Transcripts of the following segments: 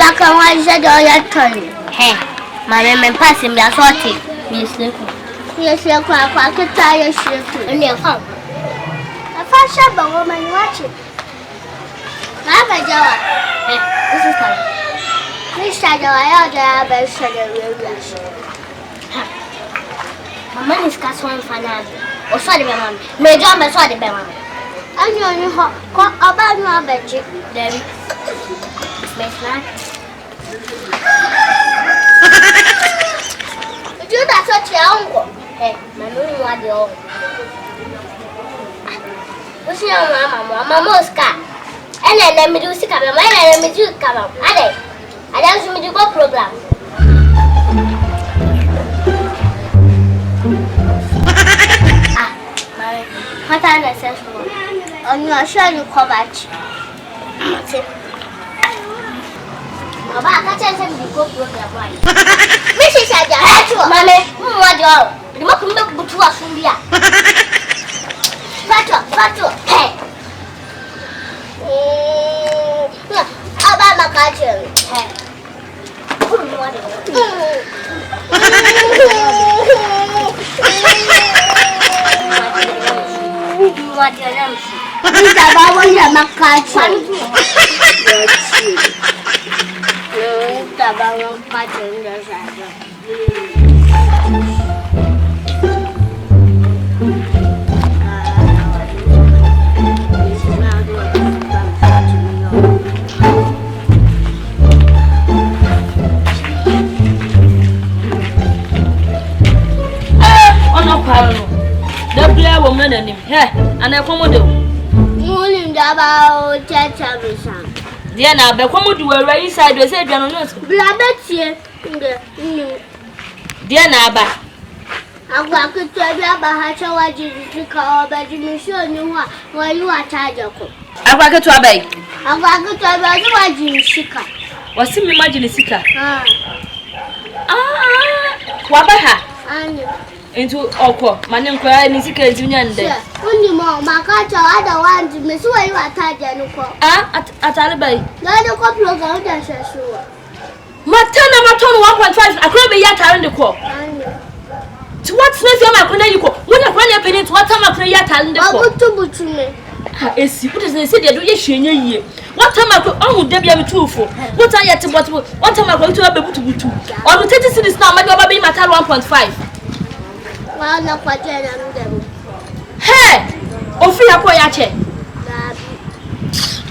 I can watch your turn. Hey, my name pass him your sorting. Yes, you're quite tired. And you're home. A fashion woman watch it. Mama Joa. This is coming. Mr. Joa, I have a shadow. My man is cast one for now. Or sorry, my man. May John be sorry, my man. I know you about your bedroom. Then, Miss Mac. You that's what your uncle. Hey, my moon was the old. What's your mamma's car? And then let me do sick of my mind and let me do come up. I don't see me do go program. What are the sense for? On your show, you call back. About that, I said, you go program. Mrs. Mammy, what you are? You must look to us from here. Pato, hey. About my cousin. Hey. What your name? It's about my cousin. It's about my cousin. The woman and him, and I come with you. Morning about Chachavisan. Dear, now, the common do a race side was a general. Blabbetia. Dear Naba, I'm going to tell you about how I did to call, but you show you why you are tired. I'm going to obey. I'm going to tell you what you shika. Was him imagine Sika? Wabaha. Into Oko, my name cry in Sika Junior. Only more, my culture, other ones, Miss, where you are tired. At Alabay. Let the couple of others are sure. Matana Maton 1.5, I could be yet in the call. To what snake am I going to go? When I run a penny to what time I play yet in the call to me. Is you put in the city, do you share ye? What time I could own Debbie am truthful? What are yet to what time I go to a baby to two? Or the 30 cities now, my baby matter 1.5. Well, not quite them. Hey! Ofia Poyache.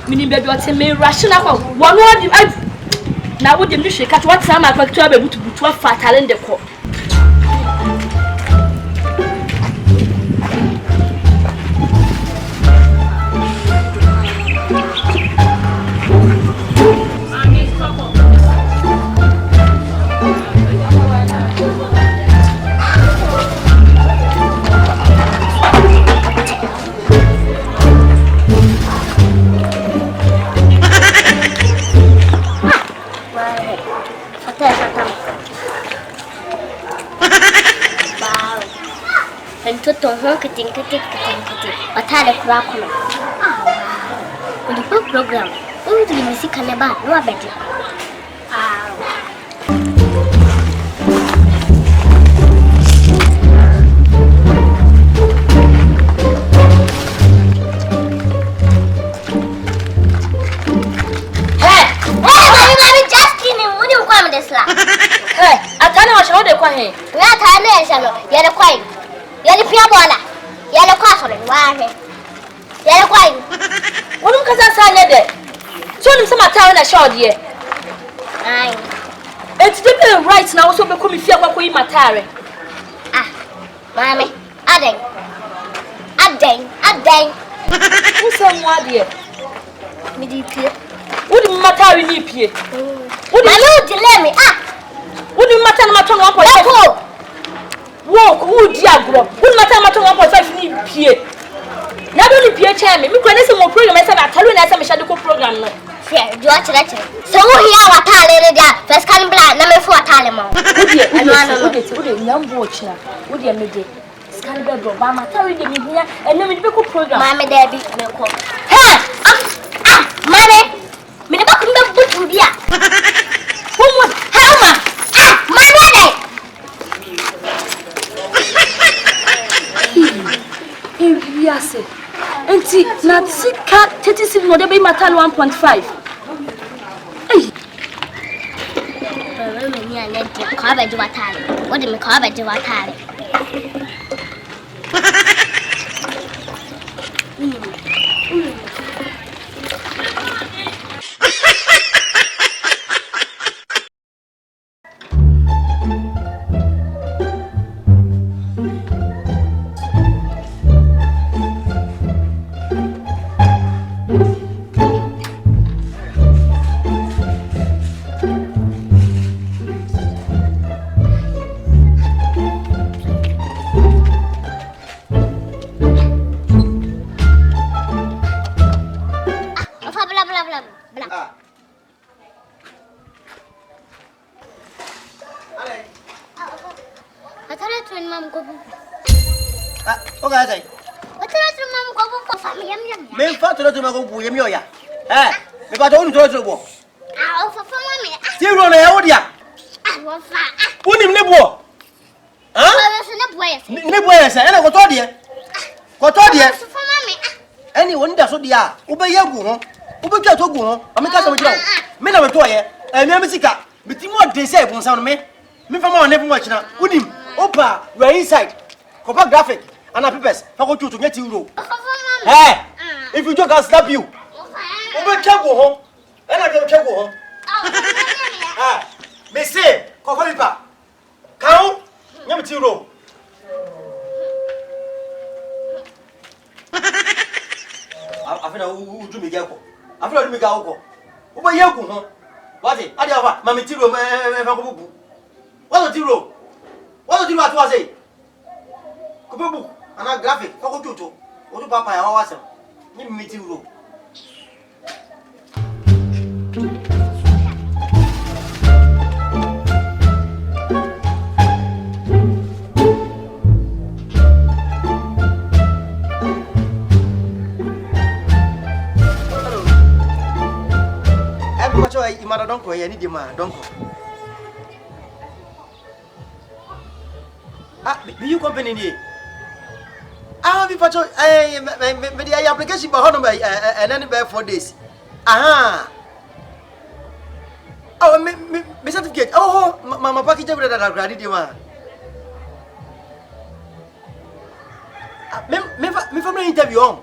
Meaning baby, what's a mere rational one word. Now, would you shake at what time I got to be able to put 12 fatal in the court? Kitting. But I had a crack on the program. Only the music and about no better. Hey, I can't show the coin. Not a you're a coin. You're the Piabola. You're the castle. Why? You're a coin. What do you say? So, some town I showed you. It's the right now, so become if you're going to Matari. Mammy, adding. Who's someone dear? Mediocre. Wouldn't matter in Nipia. Wouldn't you delay me? Wouldn't matter much on 1.5. Walk, would Diablo. Wouldn't matter much on 1.5 Nipia. Not only Pierre Chammy, we can some more program as I tell you as a Machadical program. Yeah, you watch that. So, here what I first can blind, number 4 Talimo. Would you young watcher? Would you make it? Scandal, Bama, carry the media and then we make a program. Mamma, Debbie, hey, Mammy, me never come back to yes. Auntie, not sick cat, 36 no, they be matter 1.5. Hey. What do you call it? Anyone does so dear, obey your go, obey your go, I'm a cousin with you. Men of a toy, and Yamasica, but you want they say one sound me. Me from our never watch now. With him, Opa, we're inside. Copa graphic, and a purpose. I want you to get you. Hey, if you don't, I'll slap you. Over can't go home, and I don't go home. Ah, may say, Copa, count, number 2. I feel who do me go. I feel me go. Over here go. What is? I have my material. What do you do? What do you want to say? Kubu, and a graphic. What do you do? What do Papa was? You material. Don't go any demand, don't go. Ah, you company here? Ah, we patrol the application for Honor and then by 4 days. Aha. Oh, me certificate. Oh, my package of that granted you. Me from the interview on.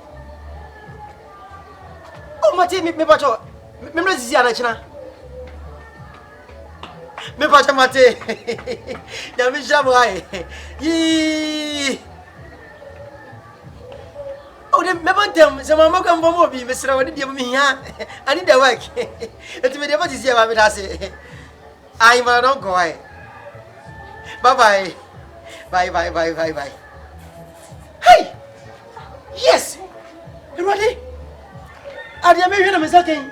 Oh, my team, me patrol. Me see Anachina. Me pacha mate. Ya me shamai. Yi. Oh, them me bantem. Se mama kan bomo bi me sira woni dia me ha. Ani da work. Eti me dia ba tisi ba me da se. Ai ma don go ai. Bye bye. Bye. Hey. Yes. You ready? Adia me hwe na me sakin.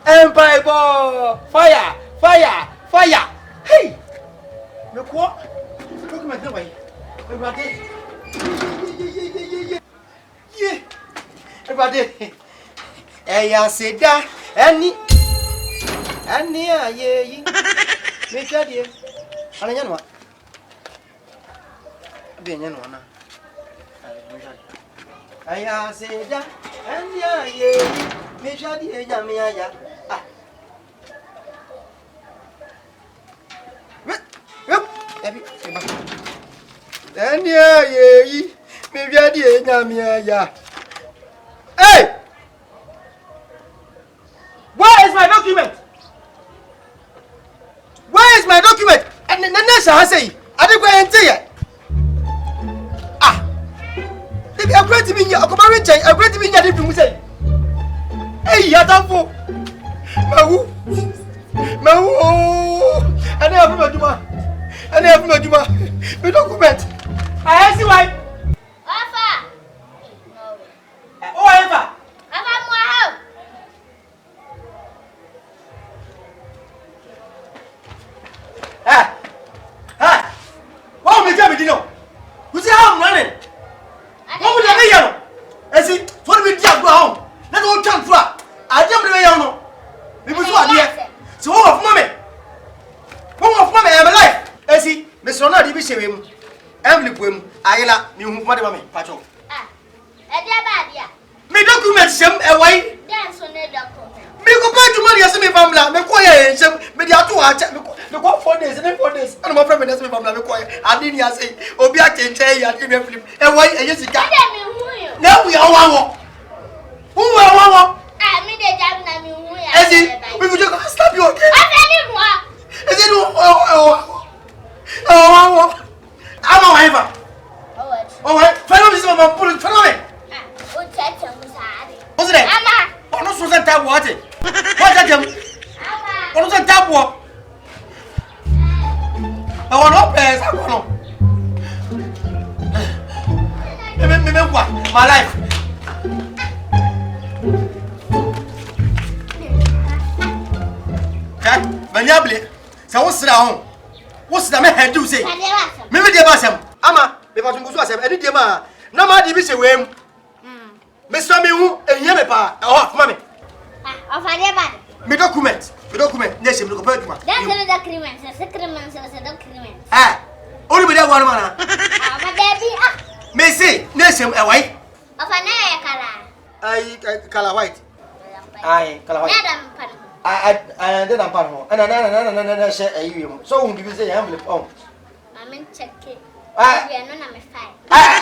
Empire ball. Fire! Hey! Me ko? Look me the way. Everybody. Yeah. Everybody. Ya seda. Ani ye. Me jadi. Ana nyanwa. Be nyanwa na. Ya seda. Ani ye. Me jadi ya me ya. Ye, maybe I did. Hey! Where is my document? And the nurse has say, I don't go and say it. Ah! If you're going to be your commander, I'm going to be your different say. Hey, Yadampo! Mau! I never met you. Me document. I see why. Papa. Oh, Eva. Papa, moi. Ah. What will you tell me, Dino? You see how I'm running? What will you do? I see. What will you do? Go home. Let's go turn through. I don't know. People so are so of mommy. I'm alive. I see. Miss Ronald, you be saying, Emily Pum, Ayla, you mother, mommy, Patrol. Me document some away. Dance on the document. Me go back to money as me family. Me quiet some me dey to watch me go 4 days and 4 days. And my friend me me family me quiet. I didn't hear say obi atente ya give me flip. Away e yesika. Now we are one. Who are one? I mean the jam na me hu ya. Ezi, we go just stop you again. I tell you what. Ezi no oh. I'm a wife. Oh, what? Follow me some pull follow me. O chacha musari. What's that? Mama. Oh, no so that tap water. What that them? Mama. Oh, no so tap water. I want no pay, I want no. Me what? My life. Okay? Manyable. So what's that? What's that me head do say? Me dey basam. Ama, me pa tungu so asem. Eni dey ma. Na ma di bi se wem. Me so me hu ehia me pa. Oh, mama. Ofanye ba. Me document. Ne se me ko pa duma. That's the document. The document. Ah. Olu be dey wan mana. Ma baby ah. Me say, ne se e wai. Ofanye ya kala. Ai kala white. Ai, kala white. Madam pan. I did am pardon. Na share ayi mu. So un bi say yam le pon. Mama check it. Ah. We no na me fine. Ah.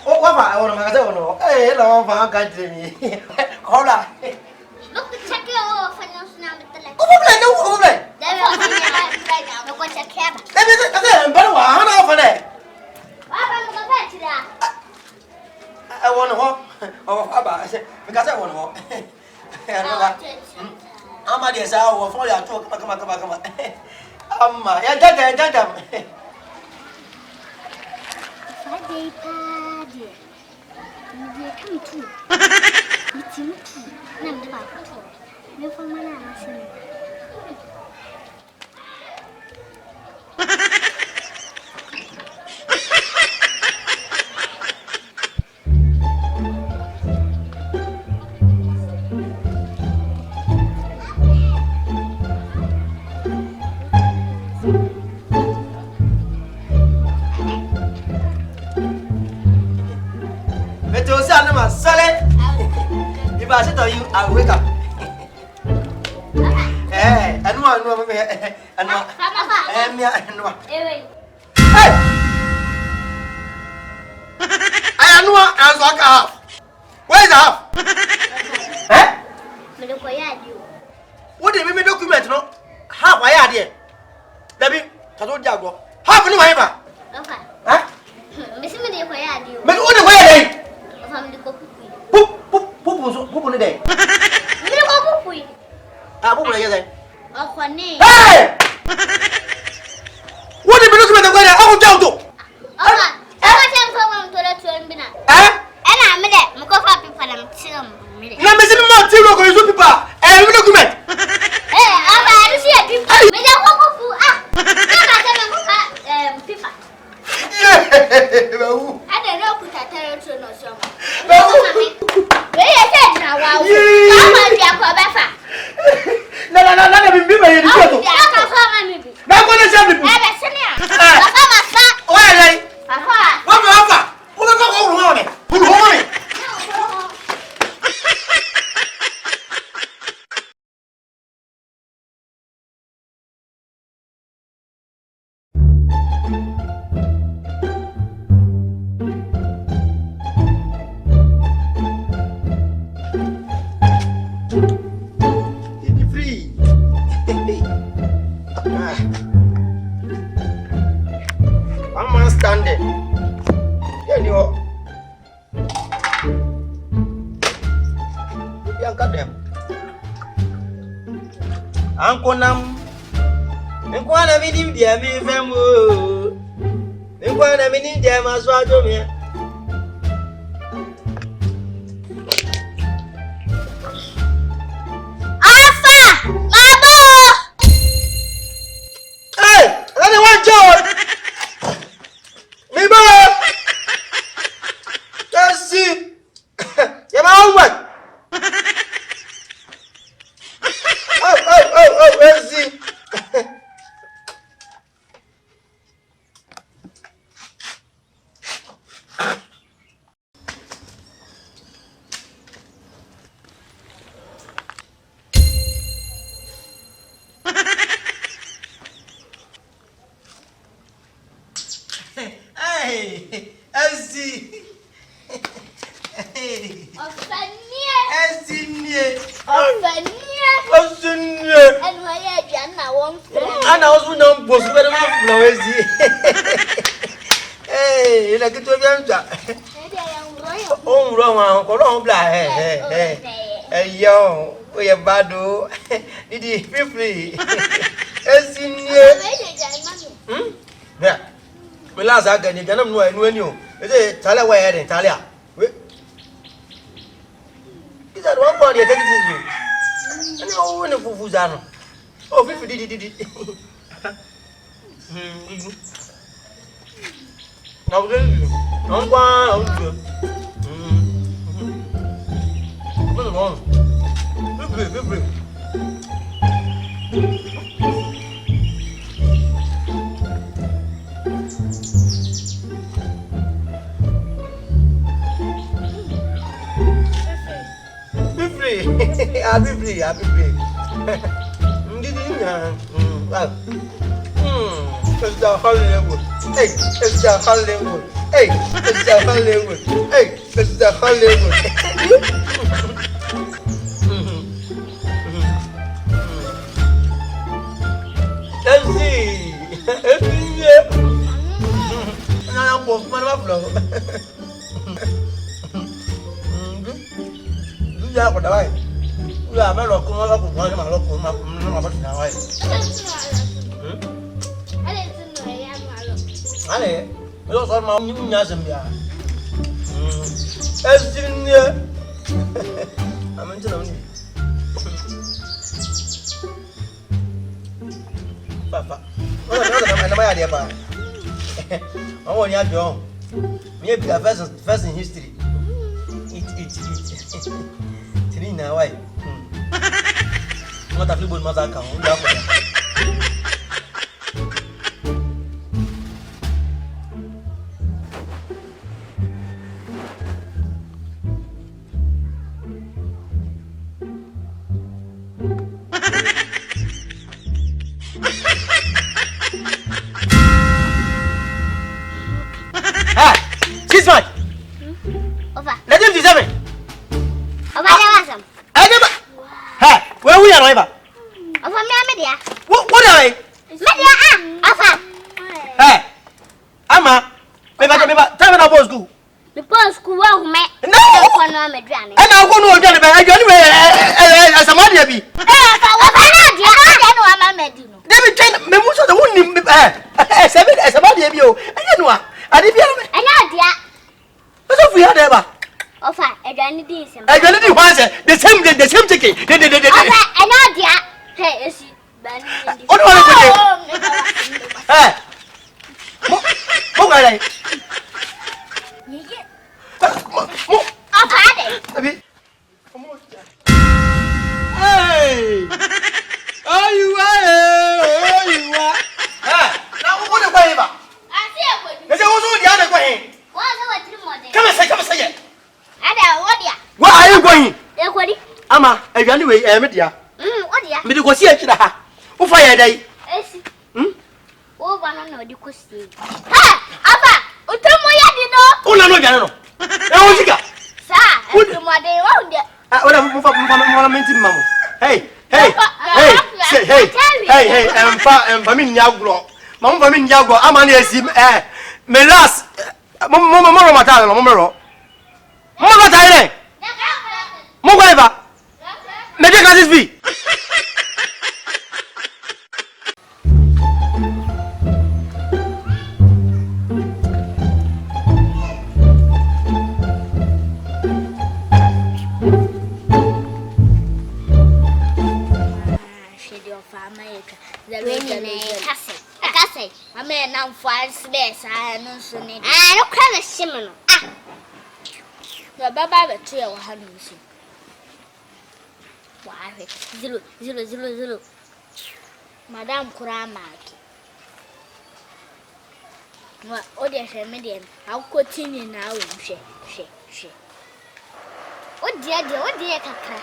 What fa? I want to say no. Eh, no fa kan timi. Hola. Look the check it oh ofanye na me tele. Ko problem no ko problem. There we ofanye right now. No go check it. Let me say, but wa hana fa ne. Baba mo go fetch that. I want ho. Oh, aba. Because I want ho. Ama dia sa wo fo ya to kama. Amma, ya jajam. Fade pade. Ni come to. It's you too. Nam de ba to. Me for mana na sin. If I say to you, I wake up. Eh, I know. Hey! I know as like half. Where is half? Eh? Me do koya di o. What did me document no? Half I had here. Debbie, tato jago. Half no I ba. Ofa. Huh? Me si me do koya di o. Me what the way dey? Ofa me do ko pupu. Pupu ni dey. Me do ko pupu. Ah, pupu dey dey. Ofa ni. Hey! What did me document go there? Oh, down to. Ofa. Ofa tem ko mo to la tuan bina. Eh? Ena me de me ko fa pipa na me tiam me de. Na me se mo ti ro ko you people. Eh, me document. Ofa ari si e pipa. Me de ko pupu ah. Me ba te me ko fa pipa. Yeah. Bawu. Ada ro ku ta tare to no so ma. Bawu. We ye se na wa wo. Ka ma dia ko be fa. Na bi ba ye ni to. Ya ka fa ma mi bi. Na ko na se bi. E be se ni a. Ka fa ma sa. O ya lai. Ka fa. Wa fa. Wo ka ko ru ha me. Ru ha me. Ankonam Nkwana mini dia mi femo Nkwana mini dia maso adomi Afa! Baba! Hey, anyone John? Me ba? Kasi. Ya ma homework. Ezi. Hey, Elsie. And my agent now won't. And I also know was very well. Hey, like it was oh, wrong, wrong, black. Hey, yo, we are bad. Did he feel free? Elsie. Yeah. My last agony, you don't know when you. Is it Talia Wire and Talia? Is that one point you take it? And no one of Fuzano. Oh, 50 did it. Now, no one. I'll be free. It's the Hollywood. Hey, it's the Hollywood. Hey, it's the Hollywood. Hey, it's the Hollywood. Let's see. I'm both my love. Yeah, but I. Yeah, I'm not going to go to my local now. Ale, lo so ma nya sem ya. Estinye. Amanti na ni. Papa. Ona na ma ya de ba. Owo ni ajo. Me be the first in history. It. Tini na why? Mo ta fi bo ma za kan o ya ko. The same ticket. Hey, is it? What do you Hey, Ama, anyway, media. What ya? Me go see it ha. Who fire day? Oh, one no di kosi. Ha! Aba, utomo ya di no. Una no jana no. E o sika. Sa, utomo de wa unde. Ora mo menti mamu. Hey. Emfa mi nyagro. Mamu fa mi nyagro ama na esi me last mo mata no mo ro. Mo mata ire. Mo go eva. Me take this be. I mean, I'm false best. I don't so need. I don't kind of similar. The Baba to your hand. Why? 0. Madame Kuramaki. What audience median? I'll continue now. She. What dear, Kaka?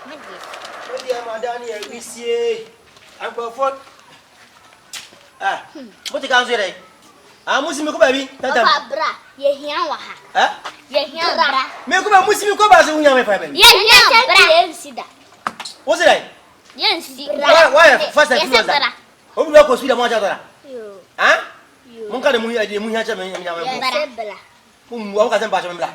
What dear, Madame, we see. I'm for what the council? Musimi ko baby. Tata. Bra, ye hian wa ha. Eh? Ye hian bra. Me ko ba musimi ko ba se unya me fa baby. Ye hian bra ye sida. What's it? Ye sida. Why first time you that? Obi ko sida mo ja dara. Yo. Ha? Mun ka de mu hian cha me nya me. Ye bra. Wa ka se ba cha me bla.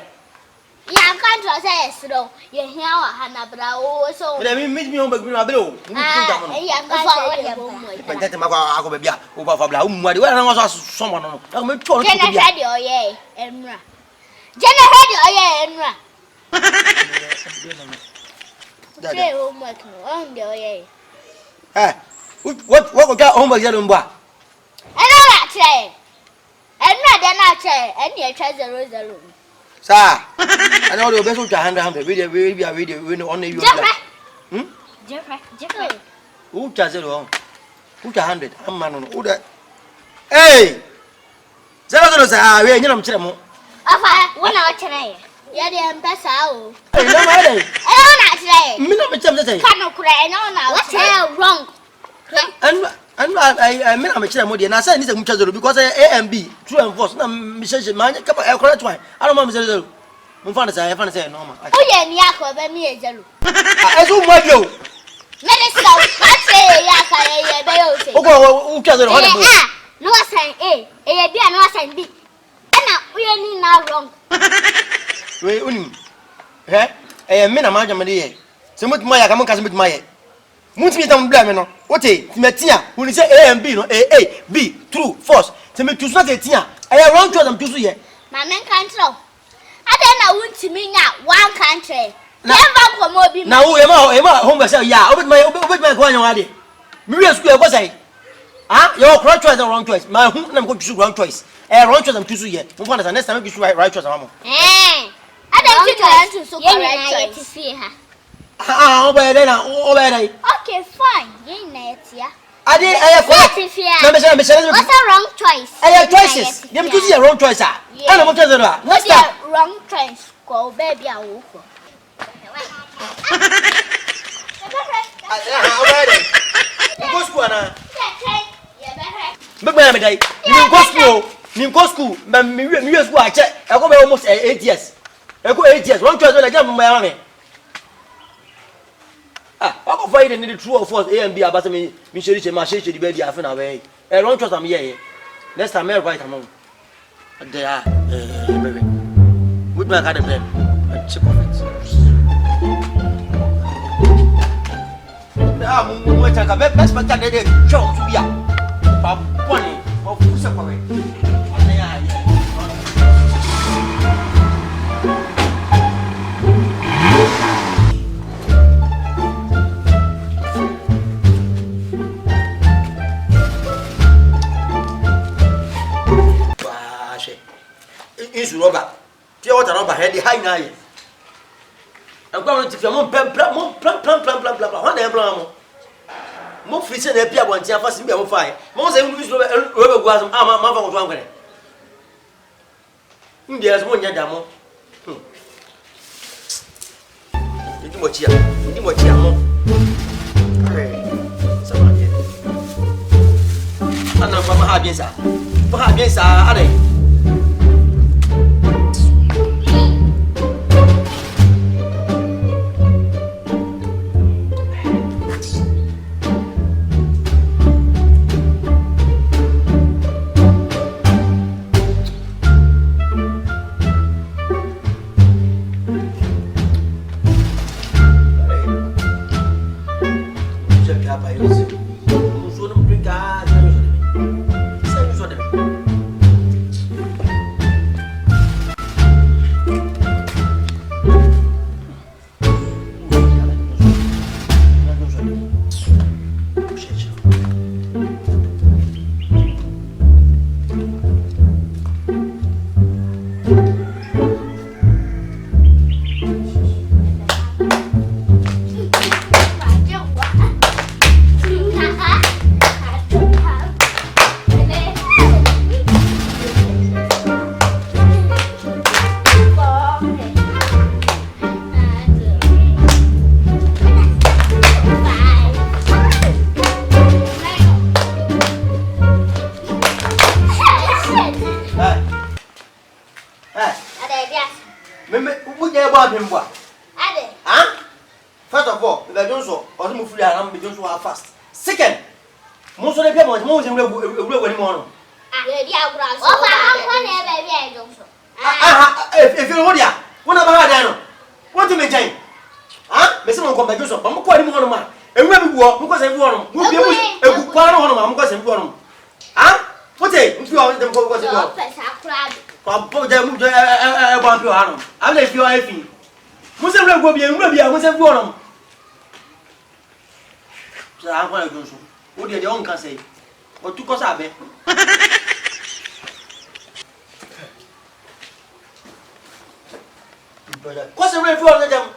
Ya kan to say esro. Ye hian wa ha na bra o so. But me on ba bi ma belo. Mu tin ta mo. Ya kan say ye bo mo. Pentete ma ko ako be bia. O ba fa bla. O mu ade. Wa na wa so so mo no. Ako me cho no Jena ko bia. hadi oye enra. Jena hadi oye enra. Say homework no. On the oye. Eh. What ko ka homework ya no mba. Ena na try. Enra de na try. Eni e try 00. Sir. I know the best to 100 we no on you. Jeffrey. Who charge it on? Who 100? I'm man on. Who that? Hey! Zero say we nyam kire mo. Afa, wona o try. Ya de empesa o. Hey, no my day. Ena na try. Me no me cham say. Kanu kura ena na o try wrong. And I mean I'm kire mo dey na say ni say mu charge because A and B true and false na me say man ka correct one. I don't want me say mo fa na say normal. O ye ni akọ be mi ejelu. Ezu mo dio. Minister, what say ya ka ye be yo say. O ko charge ho na mo. No sign A, e B and no sign B. Ena o ye ni na wrong. We unim. Me na ma jam dey here. Se mo ti ma ya ka mo ka se mo ti ma ye. Munti tam bla me no. Ote, ti metia, uni say A and B no, A, B, true, false. Se me choose not etia. I wrong choice am choose here. Ma men control. Ade na wunti mi nya one country. Never come obi. Na wo e ma home say ya, obet my go anya wade. Me we school e go say. Ah, your correct choice and wrong choice. My who na me go choose wrong choice. Wrong choice am choose here. Mo find next time me choose right choice am. Ade ti ka choose so correct choice. Obey na, obey na. Okay, fine. You na etia. Ade correct. Na me say what's a wrong choice? Choices. Dem choose here wrong choice ah. Na mo choose na. Next time wrong choice. Go baby a wo ko. Go school na. Big man me dai. You go school. Me school I check. I go be almost 8 years. I go 8 years. Wrong choice na jam my money. Ah, I go find the true or false A and B about me share the bed ya na we. Wrong choice am here. Next time I write am. They are baby. With my card then. Check of it. Mo ta ka best man dey show to bia. Pa poni, o fu se kwa we. Isu roba. Pure water roba head high na ye. I'm going to film plan. What the plan? Mo free na pia bon tia fast me mo fire. Mo say we roba guas ma fa ko twan kwere. Ndias mo nya da mo. Ndi mo chia mo. Sama je. Ana fa ma ha bien ça. Fa ha bien ça, allez. yes. Who gave about him? What? Huh? First of all, the Jones or the Mufia and the Jones are fast. Second, most of the people most in real anymore. If you're Odia, one of our dino. What do you mean? Huh? Miss Monco, but I'm quite one of mine. And when we walk, because everyone will be a good part of them, because everyone. Huh? What day? If you are them, go. I'm put them about your arm. I'll let you anything. Muslim will be and will be a Muslim forum. So I'm going to go. What did your own can say? What took us up? What's the way for them?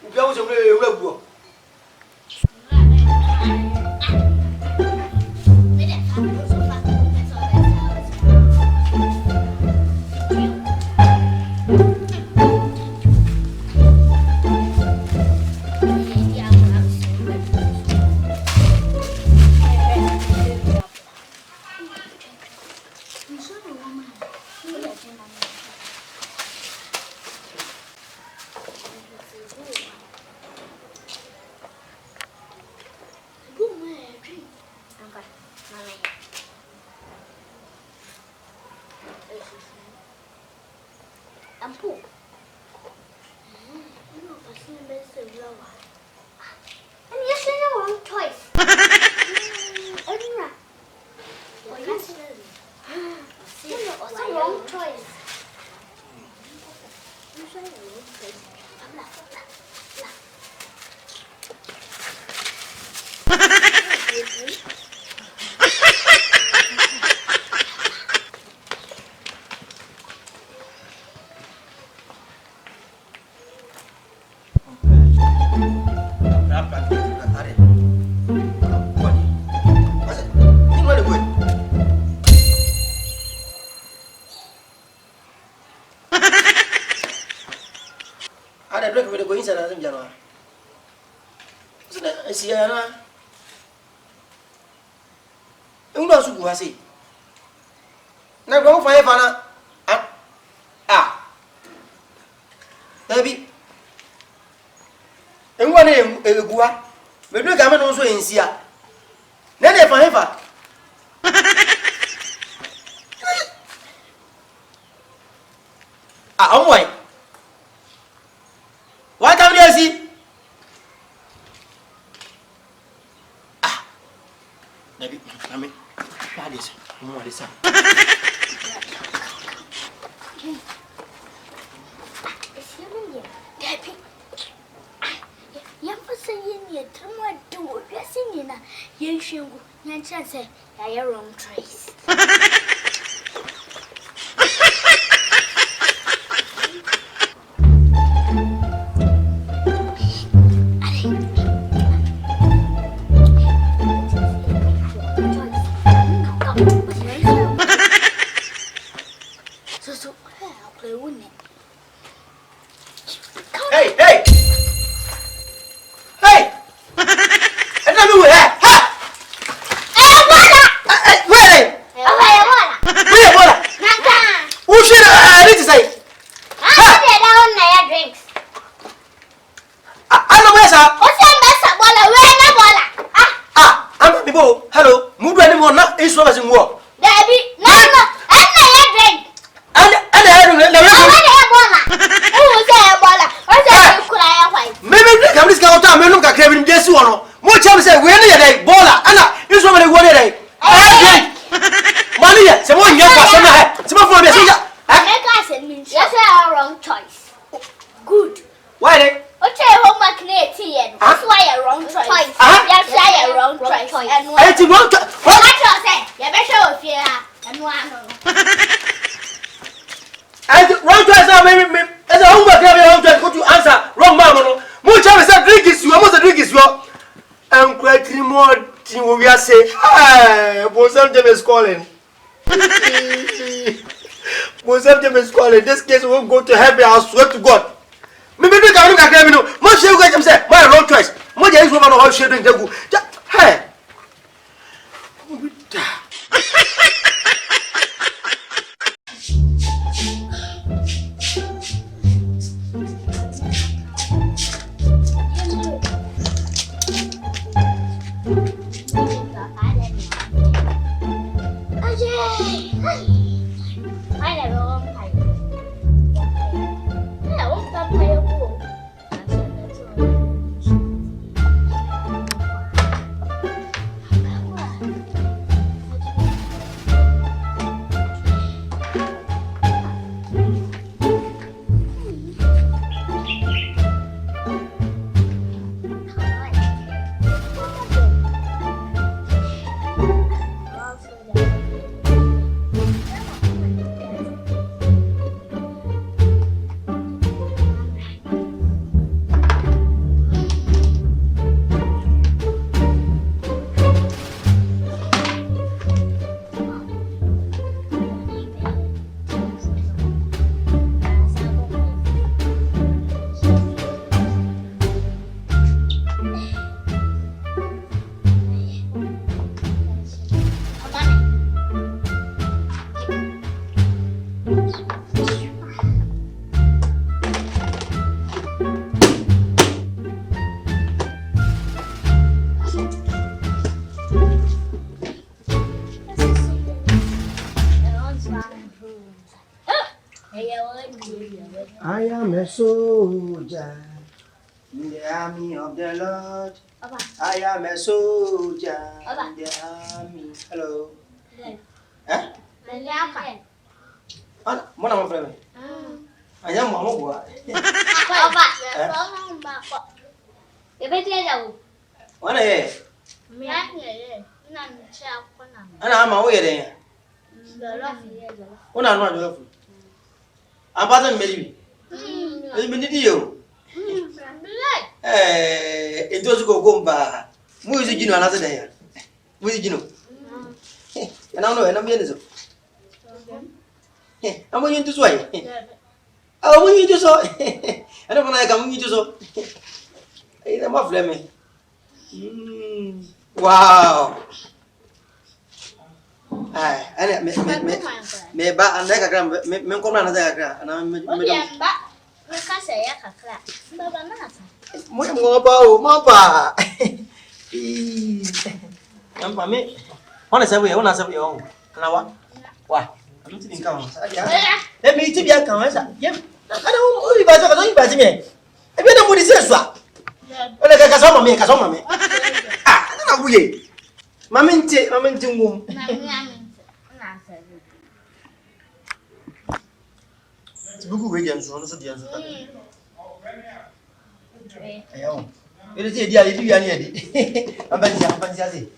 If I was a real go. I don't know going inside as January. I see Anna. You know, who has it? Now go for Havana. Baby. And one name, a Gua. But look, I'm also in Sia. Then if I ever. I'm white. Why can't you see? Maybe, I mean, that is more this. Wrong choice. Hello, move anyone not is was in war. Daddy, no, and I drink. And maybe come this guy time, look at Kevin Jesu or more chance say, when are they? Bola, Anna, is over the one day. Money, someone young person, some of them. Yes, I wrong choice. Good. Why they? Okay, homework near tea. That's why a wrong choice. Yes, I a wrong choice. And what you want to say? You better fear and one. And wrong choice now, maybe as a homework, I want to answer wrong, mamma. More chance said, drink is you, almost a drink is you. I'm quite more thing we are saying. Ah, Bosam is calling. Bosam is calling. This case won't go to heaven, I swear to God. Maybe we can look at them. Most you guys say, my wrong choice. More is woman how she doing the good. Hey. I am a soldier in the army of the Lord. I am a soldier in the army. Hello. Eh? Mana mau frame? Ayam mau buat. Mana ye? Ana mau ye deh. Una no ado. Ampasa mbeli. Mbeli dio. Itu suka gomba. Muizu jino anasa daya. Muizu jino. Ana no ena mbeli zo. Amo nyitu swai. Amo nyitu so. Ana pana ka nyitu so. Ina ma flame. Wow. Ai, ana me ba anda kakra me komna na kakra. Ana me ba. Meka saya kakra. Baba nasa. Mo ngopa o, mapa. Nampa me. Ona sabu ya, ona sabu ya. Kana wa. Wa. Anu ti nka wa. Me ti bia kan wa sa. Yem. Ana o ba so ka so ba ti me. E bi na mo di se so a. Ona ka so mama, ka so mama. Ah, na wuye. Mama nti ngum. Buku we jam so no so dia so. Ayo. Ele ti dia ni edi. Ambanzi asi.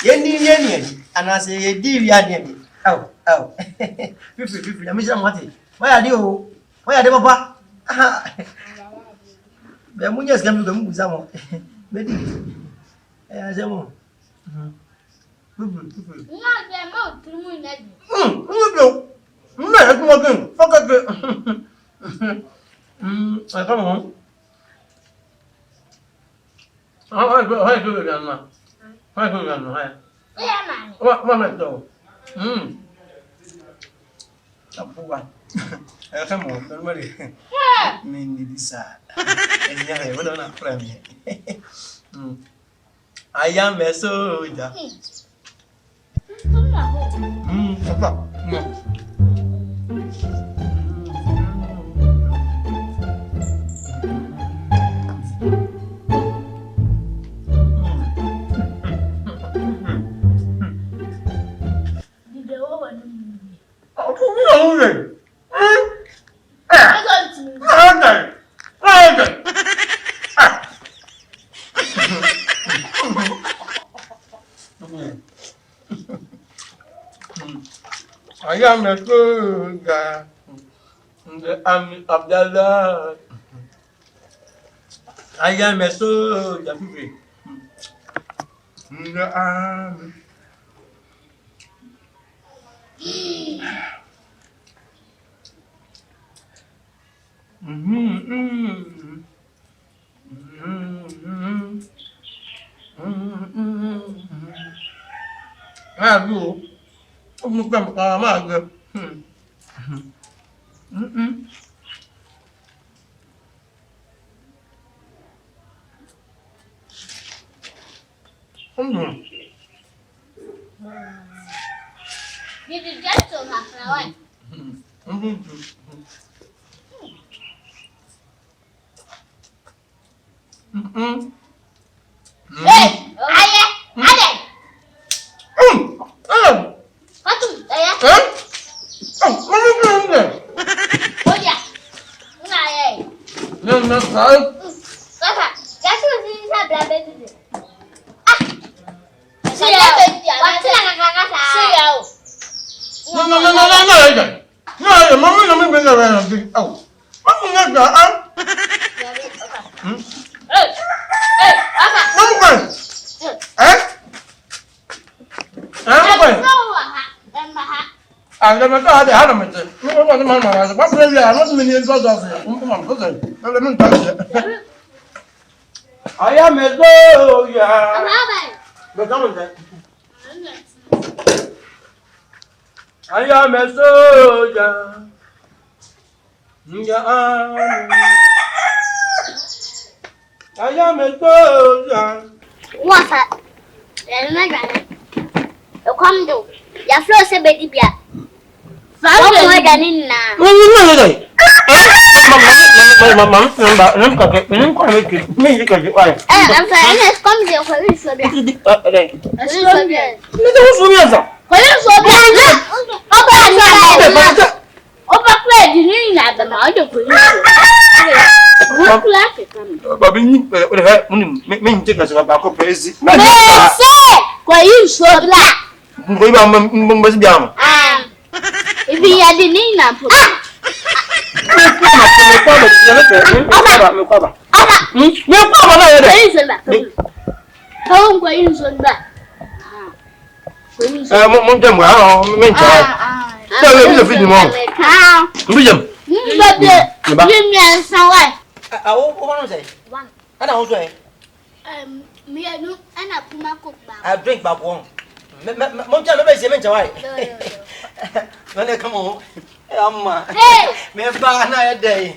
Yendi edi. Anase edi dia ni edi. Au. Fifi, amisa mwati. Waya dio. Waya de papa. Be munya skam do mu zamo. Bedi. Azamo. Fifi. Nga mo tumu nadi. Mẹ cũng có kinh, có cái kì. Có không? Hai cái gần mà. Hai cái gần mà. Mà mẹ đồ. Tập phu à. Cái một nó mới đi. Mình đi xa. Em nhớ hiểu đó là phải mẹ. I am a soldier. Papa. I am a soldier in the army of the Lord. I am a soldier in the army. Aduh, bukan lama Did you get to half an hour? Hey, ayah. Patu, ayah. Oh ya, enggak ayah. Nggak tahu. Kakak, kasih sini saya berapa itu? Saya beli. Waktu yang kakak saya. Saya. Nggak, mama nggak benar nanti. Mama nggak ada. Apa? Bukan. Bukan. Ada macam ada macam. Mana. Apa boleh lihat? Mana menian saja sih. Mana saja. Kalau mana saja. Ayah mezo ya. Apa? Betul tak? Ayah mezo ya. Ya. Ayah mezo ya. Wah, saya mana? Yo kamu tu. Ya flow se bedi bia. Fa mo da ni na. Mama, I drink back one. Monta me se mencha why. When come on. Amma. Hey, me ba na day.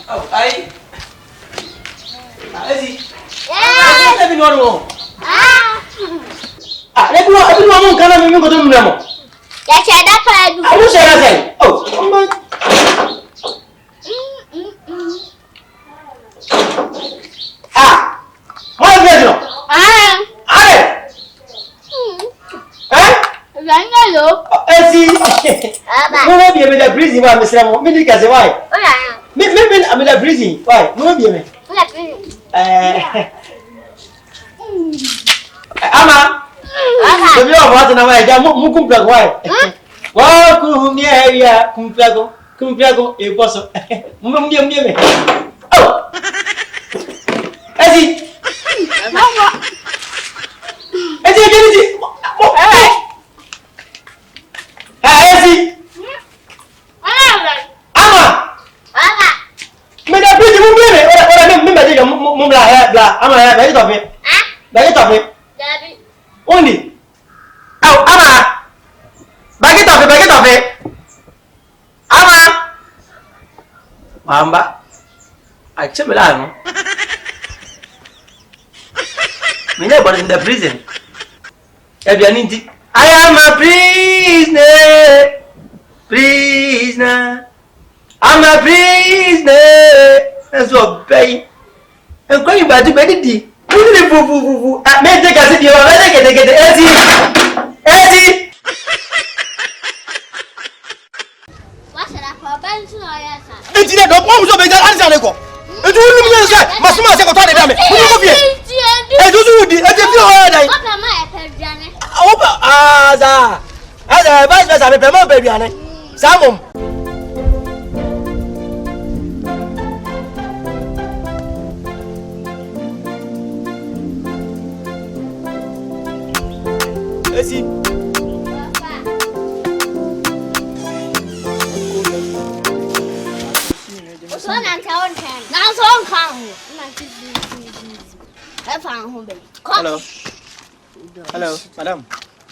Oh, I. Ezi. Yeah. Let me know. Everyone can have go to Memo. That's that. I will say that. Oh, what is it? Ezi. No be me the breezy one, Mr. Mo. Me think as why? Me I'm the breezy. Why? No be me. Ama. The view of what na why? Mu kumpla why? Wa ku mi area kumplago e boso. Mu me. Oh. Ezi. Ezi. Ezi. Ama. Me da breezy mu me. Ora me ba je mu bla. Ama ya ba ito fe. Ba ito fe. Daddy. Only. Oh, Ama. Bagi tofe. Ama. Mamba. Achemela no. Me never in the prison. Ebianinti. I am a prisoner. I'm a prisoner. That's what pay. I'm going back to bed. Fufu. I may take a city or I get Ezi. What's that for Benson or yes? It's not the bomb of the answer. And you will say, Masuma said, "What are they?" I do the I as a vice versa, I promote baby. Samum. Ezi. Hello, madam.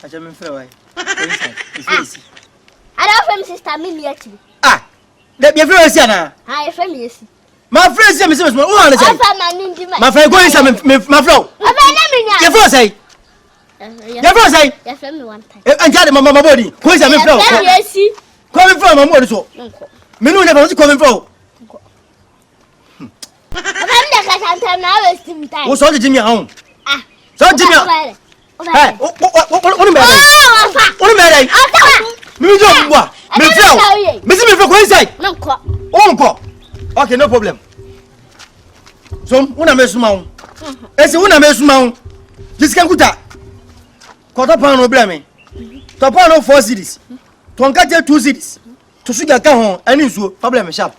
I just been free. I don't from sister Mimi actually. Ah, that your friend is here. Hi, friend is. My friend is Mr. Who are you? my friend going some my flow. Your friend say. Your friend say. Your friend one time. And tell my body. Who is my flow? Coming from my mother. So. Me no never coming from. Who saw the Jimmy home? Ah, so Jimmy. Hey, what me do? Me flow. Me see me for coincide. Unko. Okay, no problem. So, una mesuma. Ese una mesuma. Jisika kuta. Kota pan no blame. To pan no 4 cities. To nkate 2 cities. To sugar ka ho ani nsuo problem sharp.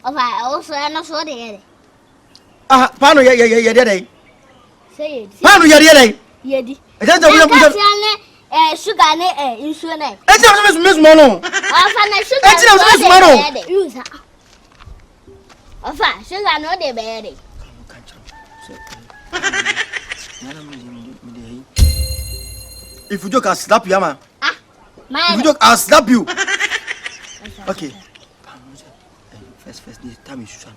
Ofa, also na so de. Pano ye dey. Say it. Pano ye dey. Yedi. E tell them sugar ne nsuo na. E tell them mesuma no. Ofa na sugar. E tell them mesuma no. Ofa, sugar no de be dey. If you joke, I'll slap you, man. If you joke, I'll slap you. Okay. First, this time is Susan.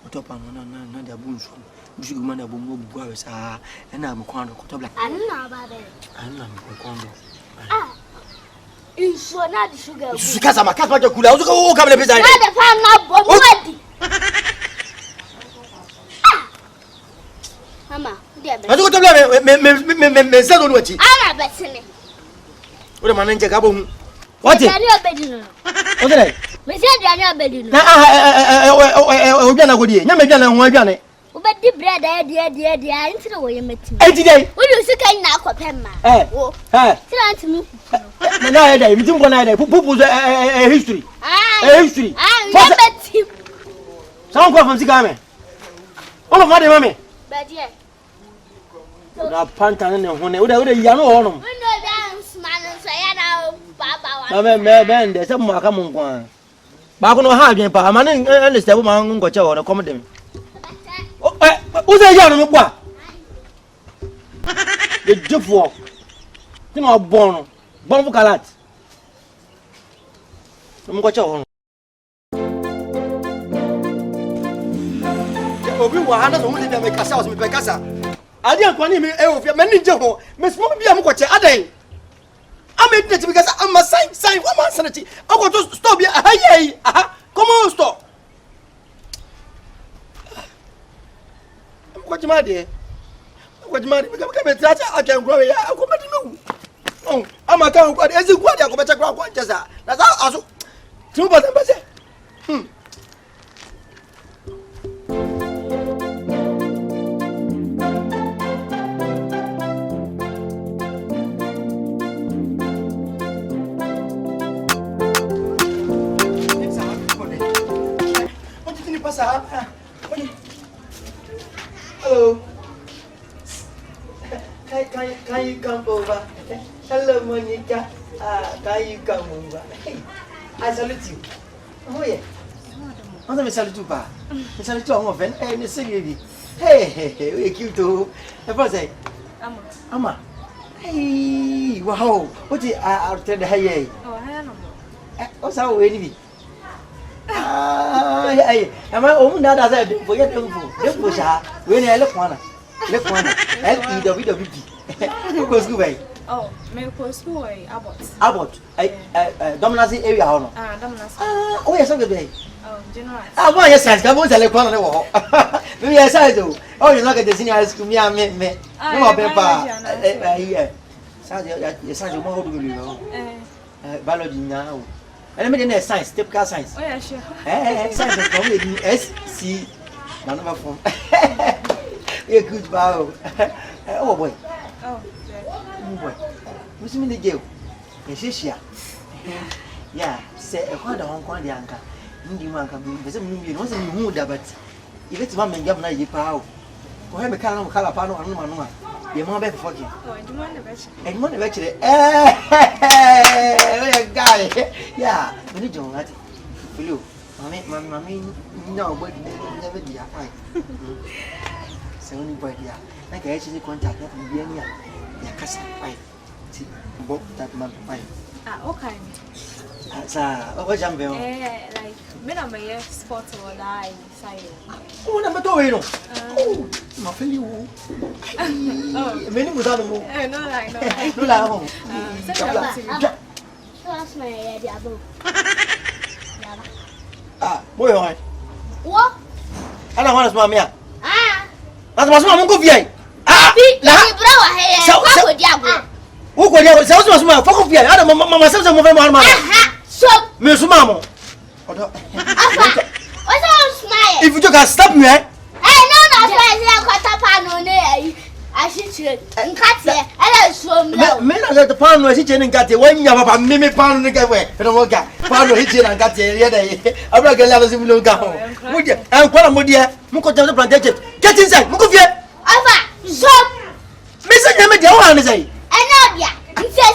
What up, na dia bunso. Mushi gumana bomo bua wesa. Na am kwando kotobla. Anu na ba be. Anu na am kwando. Inso na di sugar. Suka sama kasma je kula. Uzo ka bele pesa. Na de fa na bomo adi. Mama, dia be. Azu kotobla me se do nuachi. Ana betene. Ore mananje ka bomu. What? Dia obedi no. Ode. Me se dia obedi no. Obiana godie. Nya me biana ho abiane. Obedi bread dia ntire wo yemeti. Enti dai. Wo yu sika ina akopem ma. Wo. Tira antimi. Na ya dai, mitim ko na ya dai. Pupu history. History. Yemeti. Sound ko from sika me. Ono fa de mame. Badie. Na panta ne hone. Ode ya no ho no. Ndo dance man so ya na baba wa. Na me de se mo aka mo nko. Ba ko no ha adwen pa. Ama ne step ma ngo che ho no kom dem. Uze ya no me bua. De jefo. Ti no bon fu kalat. Mo ko che ho. Obi wa hana so mo le me kasa o so me pe kasa. Ade akwani me e ofia me ninje ho. Me so mo bia mo ko che adan. Ame de ti because am sign what man sanity. I go to stop here. Come on stop. What you mad here? What you mad? Because me try I can grow here. I go mad no. Oh, am I can go. Is it good? I go better grow one just that. That's also. Two but say. Hello. Can you come over? Hello, Monica. Can you come over? Hey, I salute you. Oh yeah. I'm gonna salute you, pa. I salute you, I'm off. Hey, you see, hey, we cute too. What say? Ama. Hey, wow. What is I'll tell the hey. Oh, I know. What's our way to be? Am I own that as I do for your temple? Don't push her. When I look one. Look one. LEWP. Who goes away? Oh, me go school Abbott. Abbott. Dominance area. Dominance. Oh, yes, okay. Oh, general. I want your sense. Come on, tell a corner. Maybe I said, oh, you're not going to see us to me. Me. No, Peppa. Yeah. Sounds your mother will go. Biology now. And I mean, science, typical science. Oh, yeah, sure. Science from SC. None of them. You're good, bow. Oh, boy. Oh, boy. What's in the jail? Yes, yeah. Say a quarter on Quandy Anka. Indian can be the same. Wasn't you mood, but if it's one man, Governor, you power. For him, a color pano and one. You're more better for you. Oh, and you want the best. And one eventually. Hey, guy. Yeah, when you don't let you. Mammy, no, but never be a fight. So, anybody, I can actually contact her from Vienna. Yeah, cousin, fight. See, both that man fight. Okay. What's your bill? Like, men are my sports or die side. Oh, number two, oh, my fellow. Many without a move. No, I know. No, la home. That's my idea. Boy, What? I don't want to smell me. Ah. That's my small go VA. Who could you say? What's my fuck of I don't know myself. So, Miss Mamma. Afa. What's all smile? If you just stop me, eh? Hey, no, I quarter pound I should and cut here. I don't Men are the pound was hitching and got it when you have a mimi pound and get away. And I got pound hitching and got it the other day. I broke a level in Blue Gown. Would you? And what am I, dear? Muko down the plantation. Get inside, Mukofia. Afa. So, Miss Yamadi, I want to say. I know ya. You say,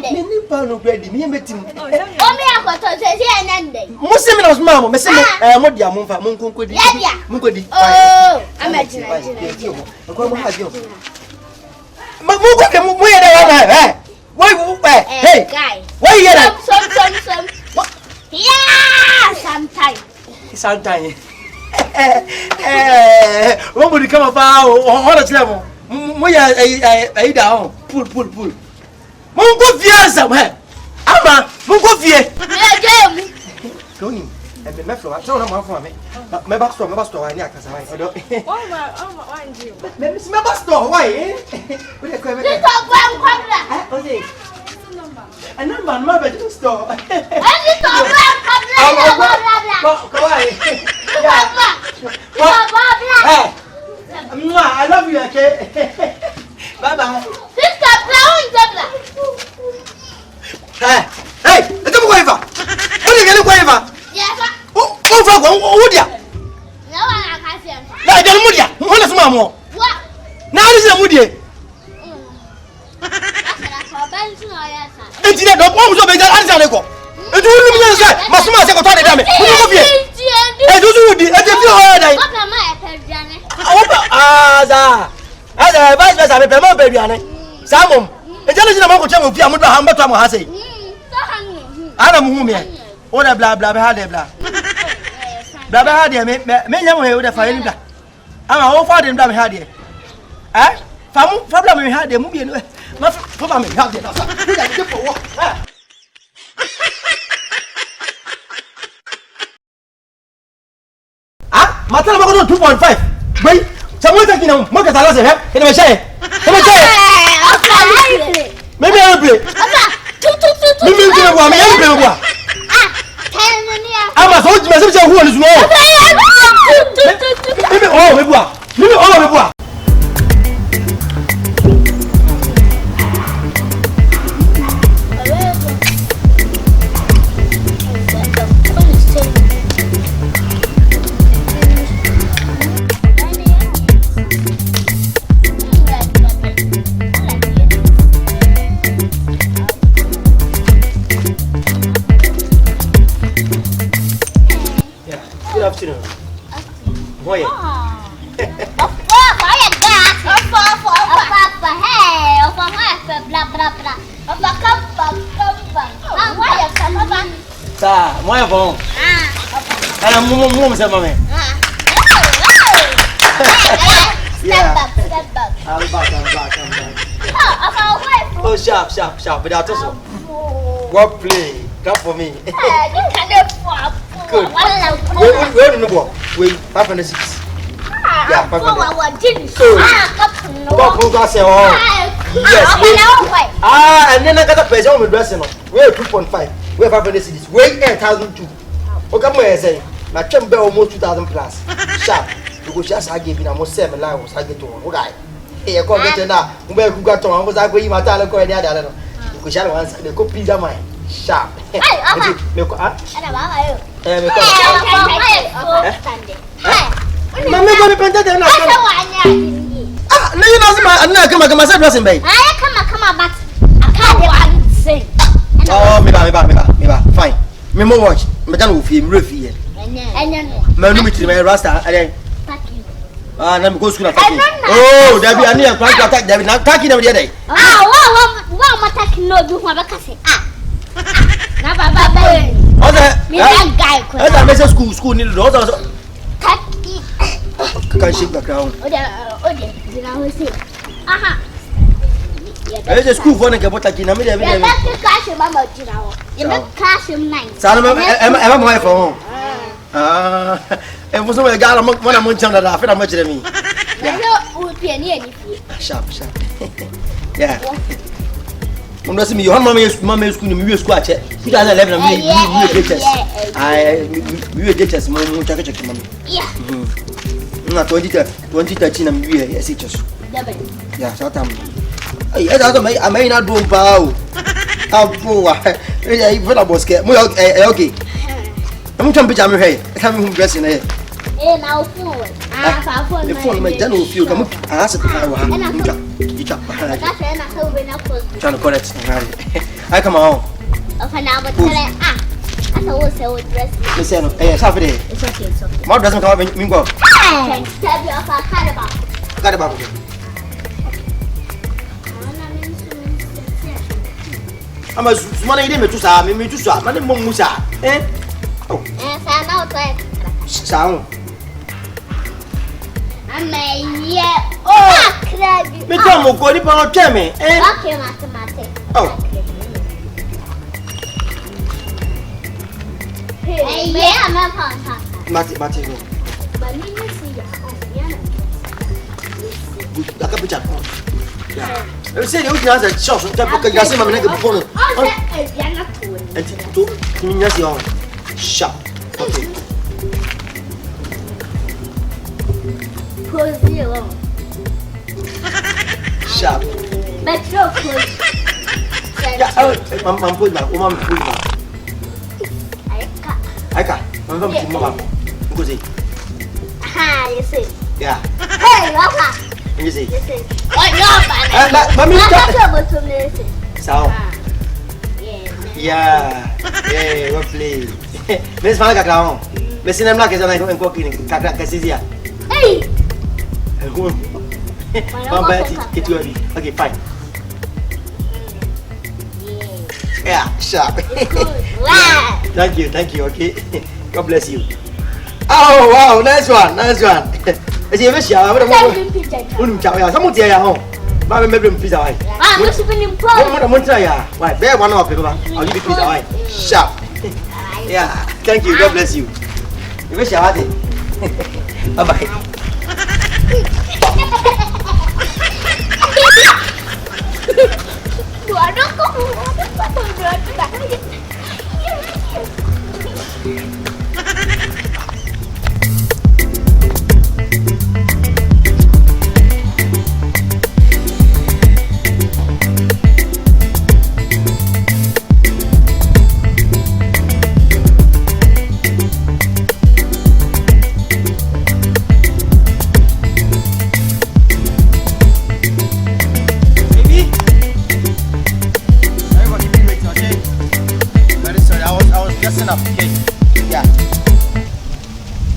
Many pound of bread, me and Betty. only I got to say, and then. Muslims, Mamma, Miss Modia Munfa Munko. Munkodi. Oh, I'm a Mungo, hey, guy. Why you Some. Yeah, sometime. Sometime. When would you come about on a level? I down. Pull. Mungo fear somewhere. Ama, Mungo fear. Going and the metro. I told him for me. My bus store, I near Casaway. Miss my bus store, why? And no man, my bedroom store. I love you, okay? Bye bye. Hey, let's go over. What are you going to go over? Oh, dear. No, I can't see him. I don't know, dear. What is Mamma? What? Now this is a moody. It's not almost a big answer. And you will say, Masuma said, what are they? I do it. I as a vice versa, I'm a baby. Salmon. And tell us the Mongo Channel, how much I'm going to say. I don't know. What a blah blah blah blah. Blah blah dear, me young with a fire. I'm all for them, had here. Eh? Problem we had the movie. Not for me, have it. Ah, Matama 2.5. Wait, someone taking a market. I lost it. Can I say? Maybe I'll play. Maybe I'll play. I'm a soldier myself who is more. Maybe all of it. Maybe all of it. Moi bon. Alors mon c'est maman. Step up. I'm back. Oh sharp. But that's also. What play? Come for me. Good. Where no go? Wait, 506. Yeah, 506. Yes. And then I got a person on the dressing. We're 2.5. We're 500 cities. We're 8,002. Okay, I'm saying, my chamber almost 2,000 plus. Sharp. Because just I gave you almost 7 lines. I get to one. Okay. Hey, I come better now. Where you got on was I going my talent going the other? Because I want the copies of mine. Sharp. Mamma, go to the ah, no, you know, I'm not coming to myself, dressing, babe. I come, but I can't sing. Oh, me fine. Me more watch. Me don't feel roughy. And my new to my rasta. Ah, let me go school. Oh, there be a near plan to attack. There be not attacking every day. Ah, wow, attacking no do one because I message school need to also. Can shake the ground. There's a school for the Kabotaki. I'm my phone. It was only a guy among one among them that I feel much of me. Sharp. Yeah. I'm not saying your mama school, you school at 2011. We teachers, Mom, check. Yeah. Not 2013, I'm here, teachers. Yeah, so I may not do pow. How poor. I scared. Okay. I'm going to be jammed here. I'm dressing here. Now, phone. The phone, my general feel come up. I asked the car. Trying to correct. I come on. I will dress. Listen, Saturday. It's okay. What doesn't come in? Go. Got about it. I'm a small idiom to Sam, me to Sam, and Musa. Eh? Oh, sound. I may, yeah. Me come, go to tell me. Eh? Oh, yeah, I'm a Mati. but you see, I can put up. I say you can answer shots and tap because I see my nigga before. And to me, sharp. Okay. Sharp. But you're good. I'm putting my woman. I can't. I'm going to mama. Because it. Ah, you see. Yeah. Hey, Papa. You see. What your Mommy, stop. So. Yeah. What please. Miss Malacao. Listen, I'm not going to cook in Cassia. Hey. Okay, fine. Yeah, sharp. Wow. Thank you. Okay. God bless you. Oh, wow, nice one. I see a shower. I don't know. Someone there home. Mamma made him pizza. I'm not even in problem. Why, bear one of people. I'll give you pizza. Sharp. Yeah, thank you. God bless you. You wish I had it. Bye bye.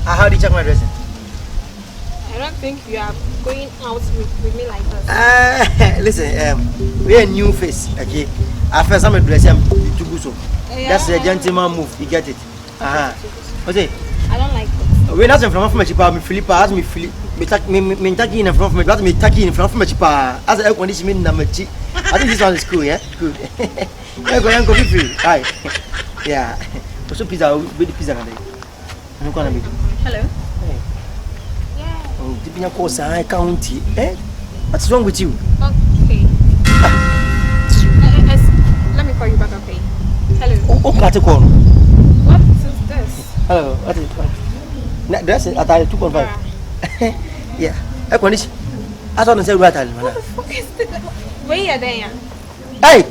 How did you check my dressing? I don't think you are going out with me like that. Listen, we're a new face, okay? At first, I'm a dresser, to go so. That's a gentleman move, you get it. What's it? I don't like it. We're not in front of my chipa, me Philippa, as me Philip, me taking in front of me, but me taking in front of my chipa, as I condition me number chi. I think this one is cool, yeah? Good. I'm going to be free. Hi. Yeah. What's up, pizza? With the pizza today. I'm going to be. Hello. Yeah. Oh, did you call Sai County? Eh? What's wrong with you? Okay. Let me call you back, okay? Hello. Oh, got a call. What is this? Hello. What is it? That's it. At 2.5. Yeah. I condition. I don't say what I'm. What the fuck is this? Where are they? Hey!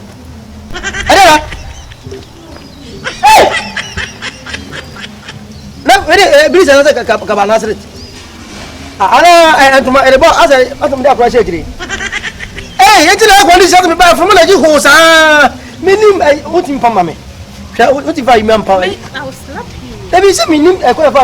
Hey! Please, I don't Cabana Street. I to my elbow as I am there. Hey, it's not one is something about from you who's meaning I put him for mammy. What if I remember? I will slap you. Let me see me. I could have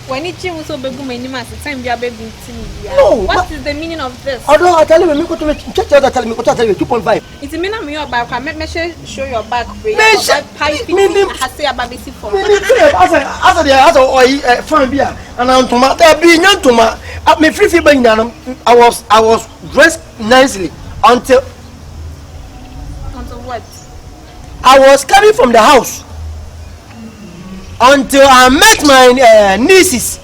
when it came so big, many months, the time you are begging to me. No, what is the meaning of this? Although I tell you, we go to check the tell me what I tell you 2.5. It's a meaning of your back. I make show your back. I say about this for me. As a fine beer, and I'm to my being young to my at me free fever. I was dressed nicely until what? I was coming from the house until I met my nieces.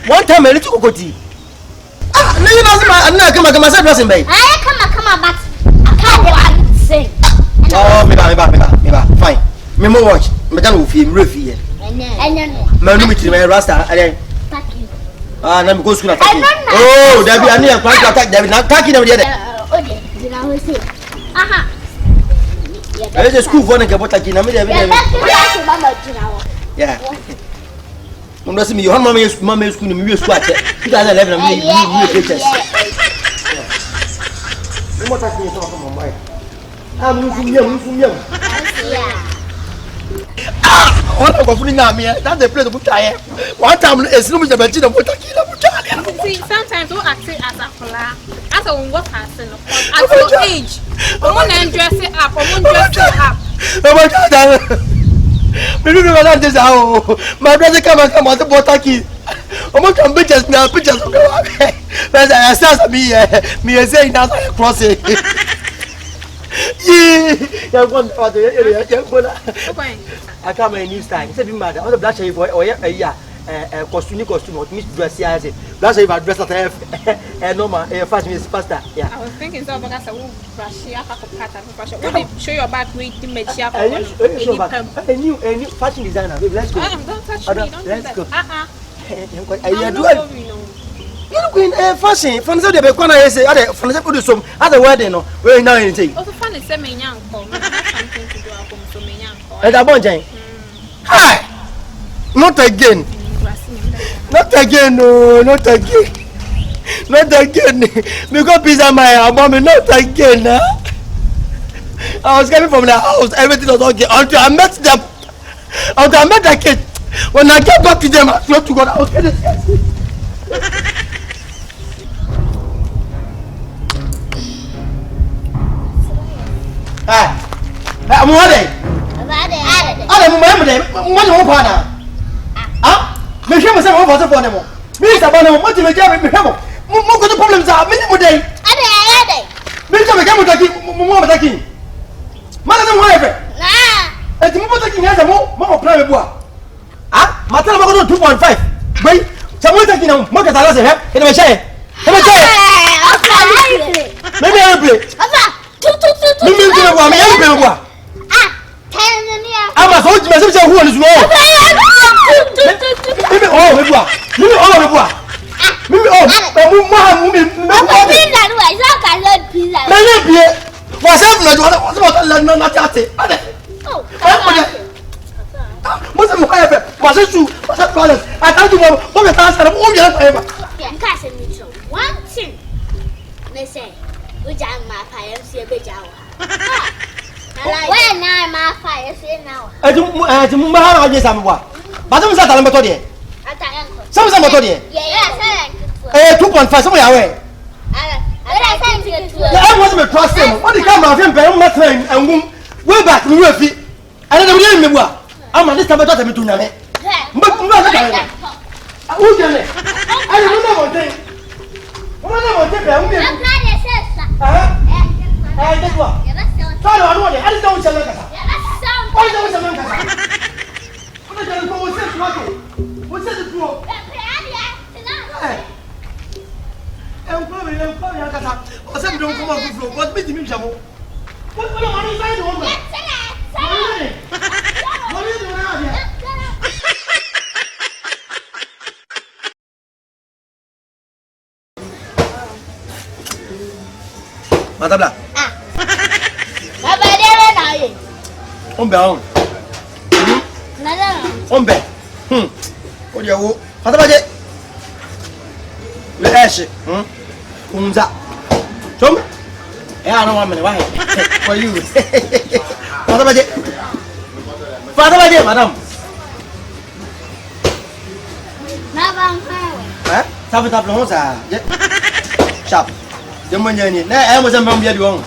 One time, a little cocotti. No, you know, I'm not coming. I come, but I can't sing. Oh, me ba. Fine. Me mo watch. Me can go film refi. Me no me tiri me rasta. Ah, na me go school attack. Oh, there be ani e plan to attack there be na attack na there. Oh, there. Dina we say. Aha. I just school for na ke bota kina me there be. Yeah. Mama say me your mama school ni me we school ache. 2011 na me pictures. Me mo attack ni so for mama. Ah, musum. What I'm going to that's the place to put tire. One time, it's no Mr. Betty, but see, sometimes we act as a flat, as a what person at your age. Someone and dress it up, someone dress it up. Oh my God, maybe we will not this how my brother come out the Botaki. I'm not going to pictures now, pictures of the but I saw me saying that I cross it. Yeah, one for the I come a new style. It's a bit mad. I want to blush for costume or miss dress. Yes, that's if I dress at F. No, my fashion is faster. Yeah, I was thinking so because I will brush here, fashion. Show your back, wait to make you a new fashion designer. Let's go. Don't touch me. Let's go. I do you look in fashion. From the corner, I say, from the put some other wedding or where now anything. Also, fun is a young call. I have something to do at home to me. And I want Jane. Hi! Not again. Not again, no, not again. Not again. Because pizza my mommy, not again. I was coming from the house, everything was okay until I met them. Until I met the kid. When I get back to them, I swear to God, I was getting scared. I'm ready. I'm ready. Ah, me shame myself over for them. Me is about them. What you make me have? Mo go to problems are minimum day. Ade. Me tell me come to mo attacking. Man dem wife. Nah. Et mo attacking as mo plan me boa. Ah, matter mo go 2.5. Boy, chamo attacking na mo ka tala se he. E me share. E me share. Maybe I play. Papa. Me go boa, me play boa. I'm a soldier, myself, who is more. Maybe all the bois. Maybe all the bois. Maybe all when I'm a fire, say now. I don't know yes, I'm what. But I'm not a motor. Some is a motor. Yes, 2.5 somewhere away. I wasn't a cross him. What the camera of him, my friend, and way back to Ruffy. I don't remember what. I'm a little bit of a tuna. But who's your name? I don't know what they I did what? I don't want it. I don't want to look at her. Why don't you look at her? I'm going to go with this one. What's this for? I'm coming. I got her. What's that? Don't come on the floor. What's meeting me, Jamo? What are you saying to woman? What are you doing out here? Madame là. Ombe on. Ombe. O dia wo. Fata baje. Le eche. Unza. Chom. I don't want me why. For you. Fata baje. Fata baje, madam. Na bang Eh? Sabe tá pronto ça. Sharp. Demo nyani. Na mo zamba mbia di won.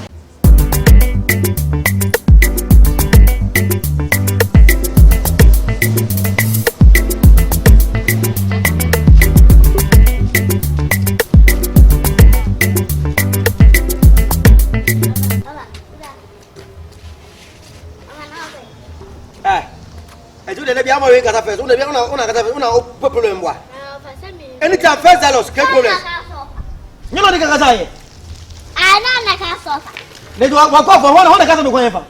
Anytime first dollars, get problem. You know the Kakasaye. I know the castle. They do what for one, the castle going for.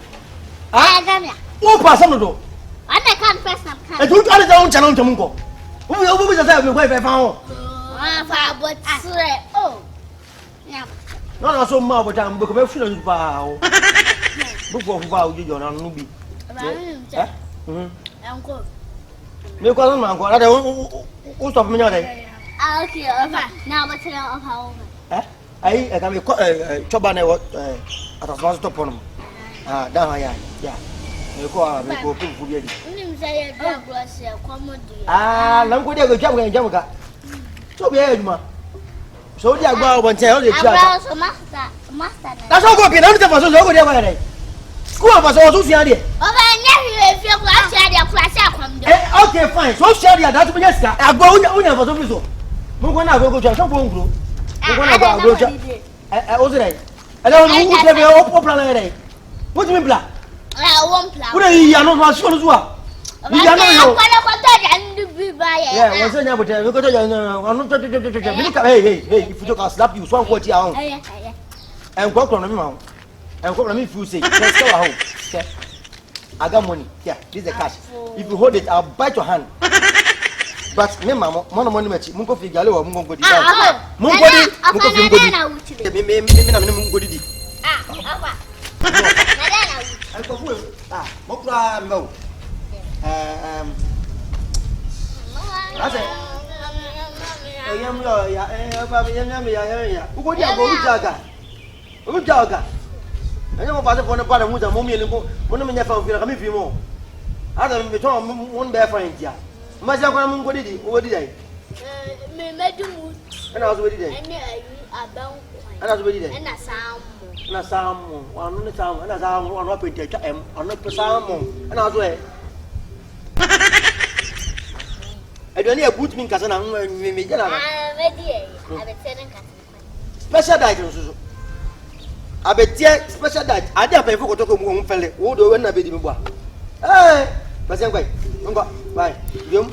Ah, Gamia. Who pass on the door? I can't press some kind. I don't carry down channel to Mungo. Who will say the wife I found? But oh, yeah. No, so much, but I'm going to bow. Book of bow, you don't know me. Uncle. You call him uncle. I don't stop me. I'll kill now, but of home. I can be Chobane at a first stop on him. Down here, yeah. You go to Fugi. I'm going to go jump and jump. So be Edma. So they are going to tell you. That's all good. I'm the person over there. School of us also see it. Okay, fine. So share that's what yes. I'm going over to so. Mugona go to some group. Mugona go to I was there. I don't know who have your plan. What do you mean, black? I won't plan. What are you not sure as well? We are not. Yeah, what's the name of it? Hey, if you don't slap you, so I'm what you are. And walk on the mount. And what I mean, you say, let's go home. I got money. Yeah, this is the cash. If you hold it, I'll bite your hand. But me, Mamma, one money match, Mungo Figalo or Mungo. Na samu, wanu samu, na samu, wanu apa dia cakap wanu pesamu, na azue. Aduh ni abut min kasa na me jana. Abetenen kasa. Special diet susu. Abetie special diet. Ade apa ifo kotoko mu fele. Wo do we na be di me bua. Pasien kwai. Ngwa, bye. Yum.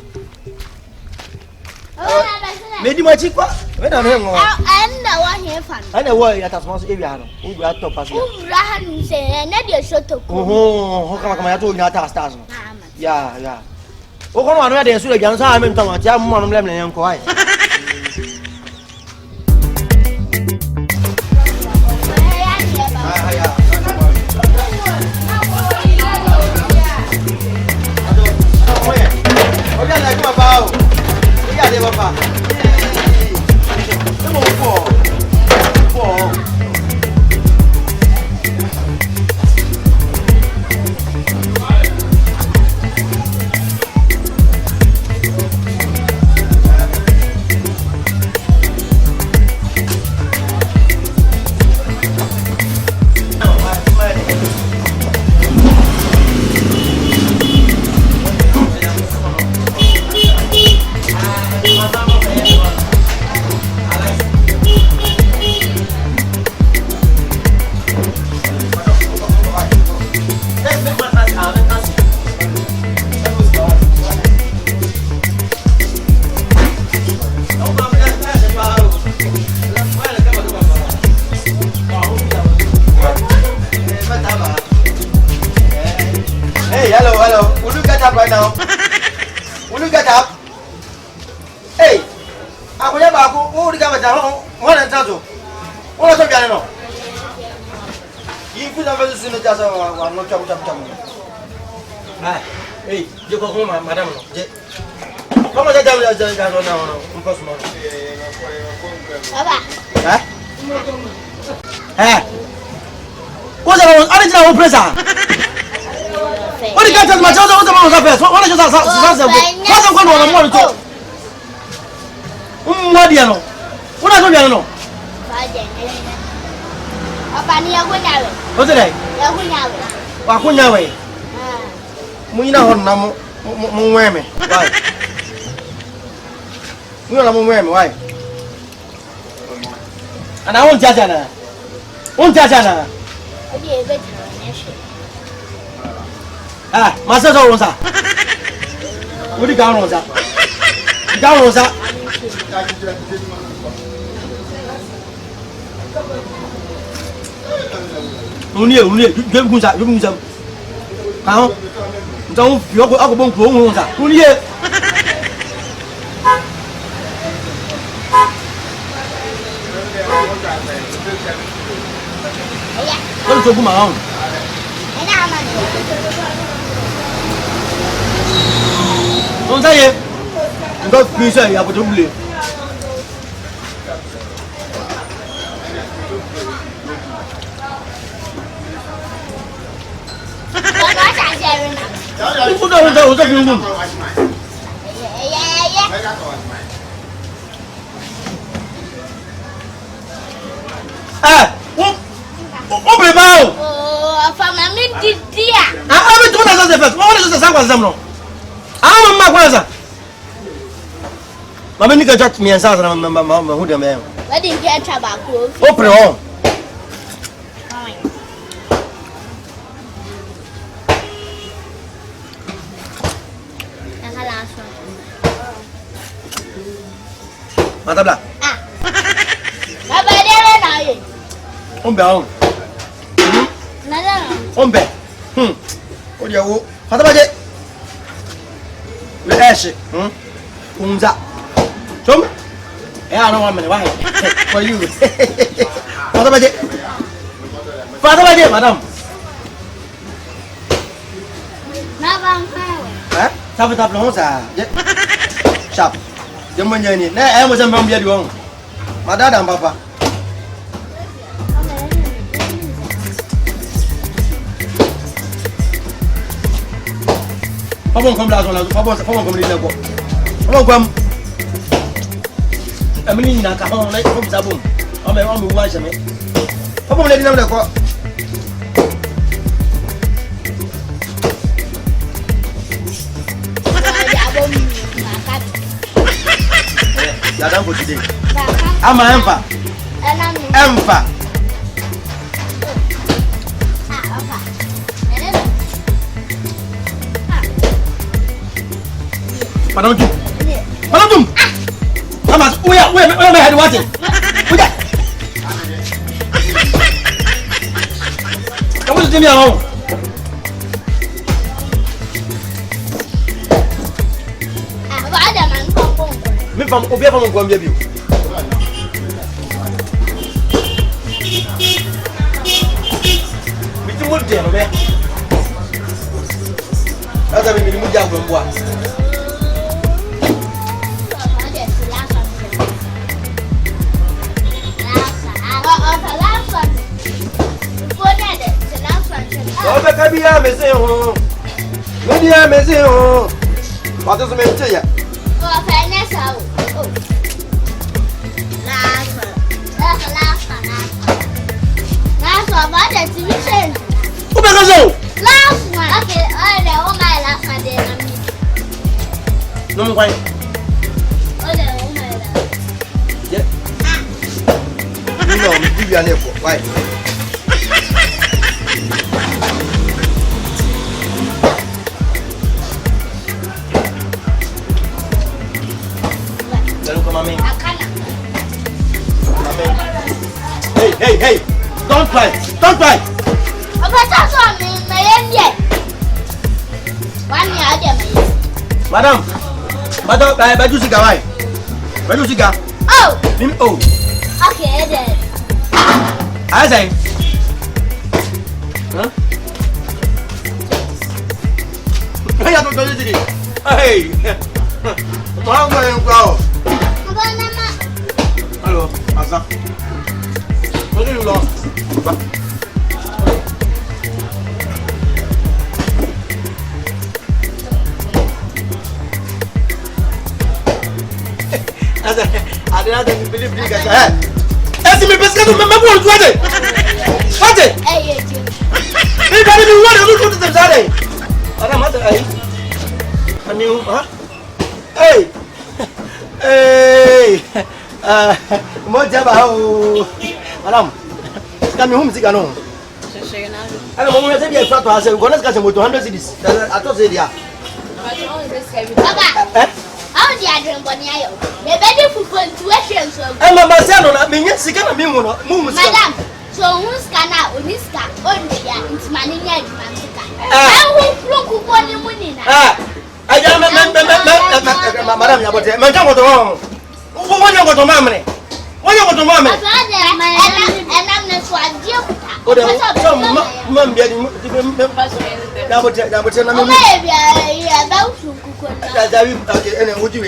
Medi machi kwa. We na me ngo. Anda wa he fan. Ana wo ya tasmaso e bia no. Wo bia to pass. Ura hanu se na dia shoto ko. Ho kama ya to nya ta stars no. Ya. O kono anu ya de su le jan sa me ntama ti amu anu lem le nko ai. Hello. Will you get up right now? Will you get up? Hey, I will never go. Who will come down? One and two. What are you going on? You could have seen the jazz or not trouble. Hey, you go home, madam. How much are you now? What's the original present? What you got my children? What is your what do you know? What are you know? What's it? Wakunyawe. Muina Honamo Mweme. Why? Why? And I won't judge her. Won't judge her. Masa so rosa. What the gown rosa? Gown rosa. Unia, give me some. How? Don't you go up on Chrome? Who yet? Don't go around. Don't say it. Don't be say, I would believe. Mama ni kajat mi ansa na mama hu de me. We didn't get tobacco. Open on. Matabla. Ah. Baba dele na ye. Ombe on. Nada. Ombe. O dia wo. Fatabaje. Le eshi. Unza. Chum. I don't want money. Why? For you. Fatabaje, madam. Eh? Tap lo sa. Sharp. Jembo nyani. Na e mo se mbam bia di won. Madada papa. Papa kom la zona. Papa kom ni lego. Papa kom. Amini na ka hon na ko bisa bom. O me wa jeme. Papa mo le di na lego. Ya dan for today. Ama empa. Empa. Padam tum. Ama uya me head what? Uya. Kamu tu mi awon. Me fam obi fam ko mbia biu. Mi ti mo de no be. Asa mi mu ja ngbo a. Obe kabia me se ho. Me dia me se ho. Wa to so me nche ya. No me guay. Yeah. No, me give you an echo. Why? Mami. Hey. Don't cry. Madam, baju siga why? Baju siga. Oh. Oh. Okay, then. I say. Huh? Hey, I don't know this. Hey. Mama, go. Hello, Asa. What do you want? Asa, I didn't believe you guys. Esi mi pesca tu me mo tuade. Fate. Ni kani ni wale lu tu tsare. Ara mata ai. Ani ha? Hey. Moja ba o. Madam. Kami hum sika no. Ana mo mo se bi extra to ase. Go na sika se mo 200 cedis. Ato se dia. Baba. How do you drink boni ayo? The bedi fufu intuition so. Mama se no na me nya sika na me mu no. Mu sika. Madam, so who's kana oniska on dia. It's mani nya adwuma sika. Madam, you got my jungle to home. What you got to mammy? What you got to mammy? And I'm not so ideal. Oh, mum, getting would you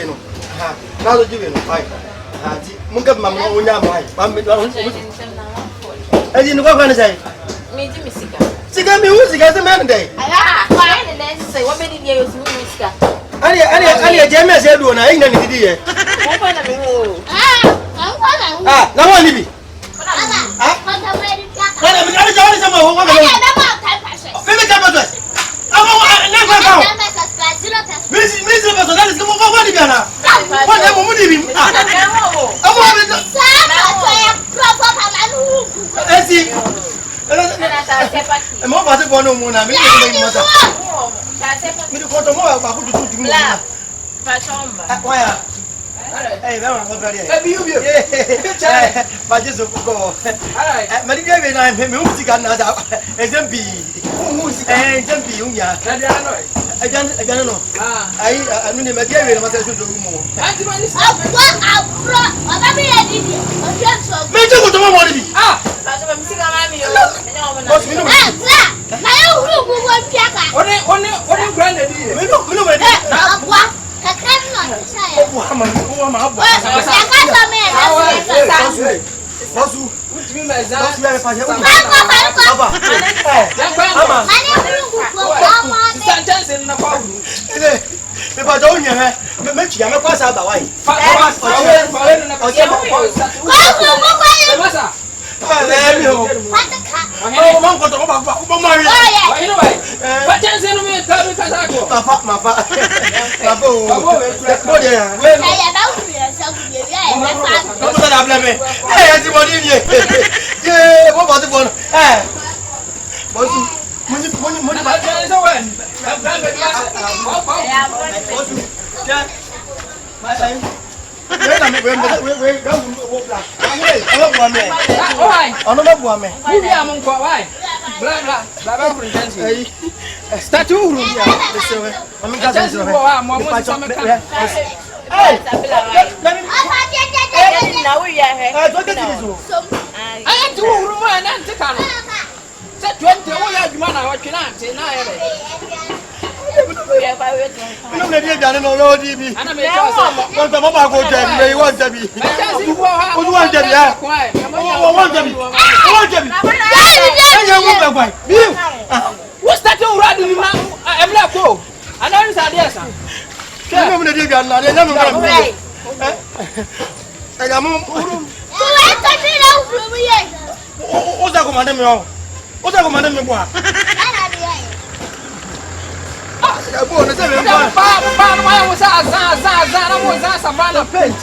know? Now you know. Munga mamma, when I'm I didn't go on to say. Siga music as a man day. What many years music? I James said, when I ain't any idea. No one leave. Hey, no, I'm very happy. But just go. Maria, I'm music and SMP. And SMP, I don't know. I mean, the material was to do more.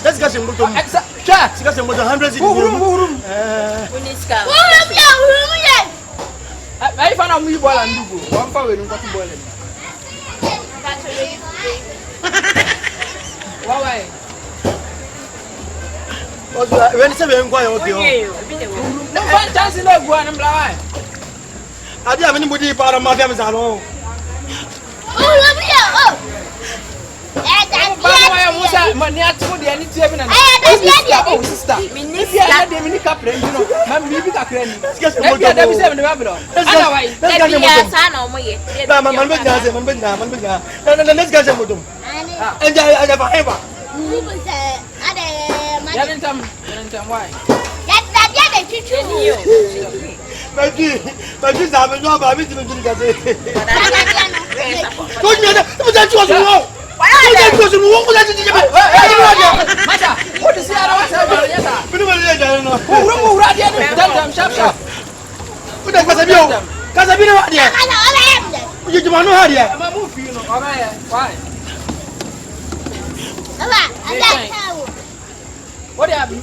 Let's get some good. Let's get some 100. I found out me ball and do one for we don't got to ball. Why? When seven inquire, okay. No one chance in the one and blind. I didn't have anybody part of my family at all.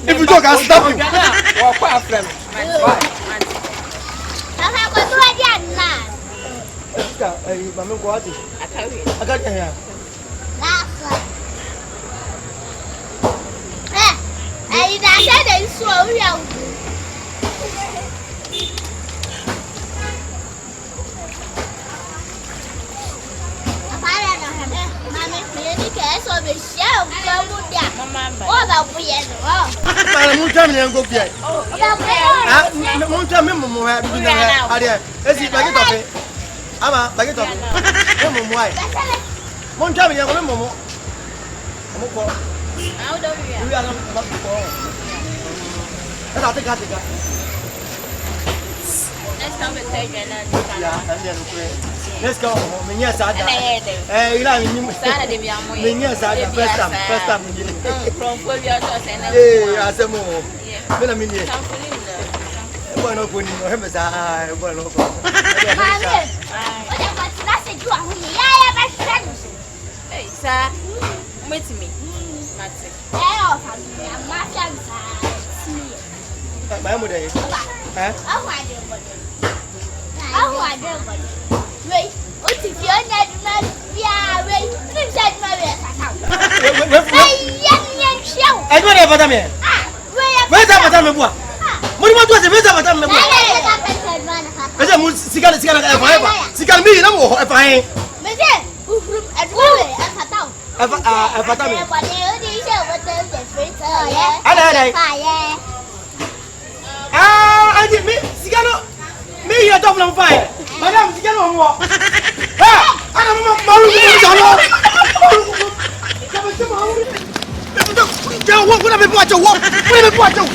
If you talk, I'll stop you. I got here. Para muita minha copia. Ah, muita mesmo morrer de na área. Esse baguete tofe. Ama baguete tofe. Mesmo moai. Muita minha como momo. Como ko. Ah, o do vi. Vi ana ba ko. Ela te gata. Let's come and take it. Yeah, and then let's go. Minha sada. Ila minha. Sada de minha mãe. Minha sada first time. From Korea to Senegal. Asemo. Bela minha. Bueno, pues no me sa, bueno. Mami. Olha, mas nasce de uma ruim. Ya vai ficar. Ei, sa. Wait me. Mate. Ó, família, mata sa. Vai mudar aí. Wait, o ti fi ona di ma bia wait. Ni se di ma we sa ka. Yan xiao. Ai mo de fata me. Wait za fata me bua. Mo ni mo to se wait za fata me bua. Ese mo sigala ka fa. Sigala mi na mo fa hin. Me se uhuru adwo we fata. Fata me. Ba de o di se o de se frita ye. Ana. Fa ye. Ah, aji mi sigala mi ya to flam fa. Madam sigala mo. Ha! Ana mo malu ko jalo. Jangan, aku nak pergi buat jauh. Aku nak pergi buat jauh.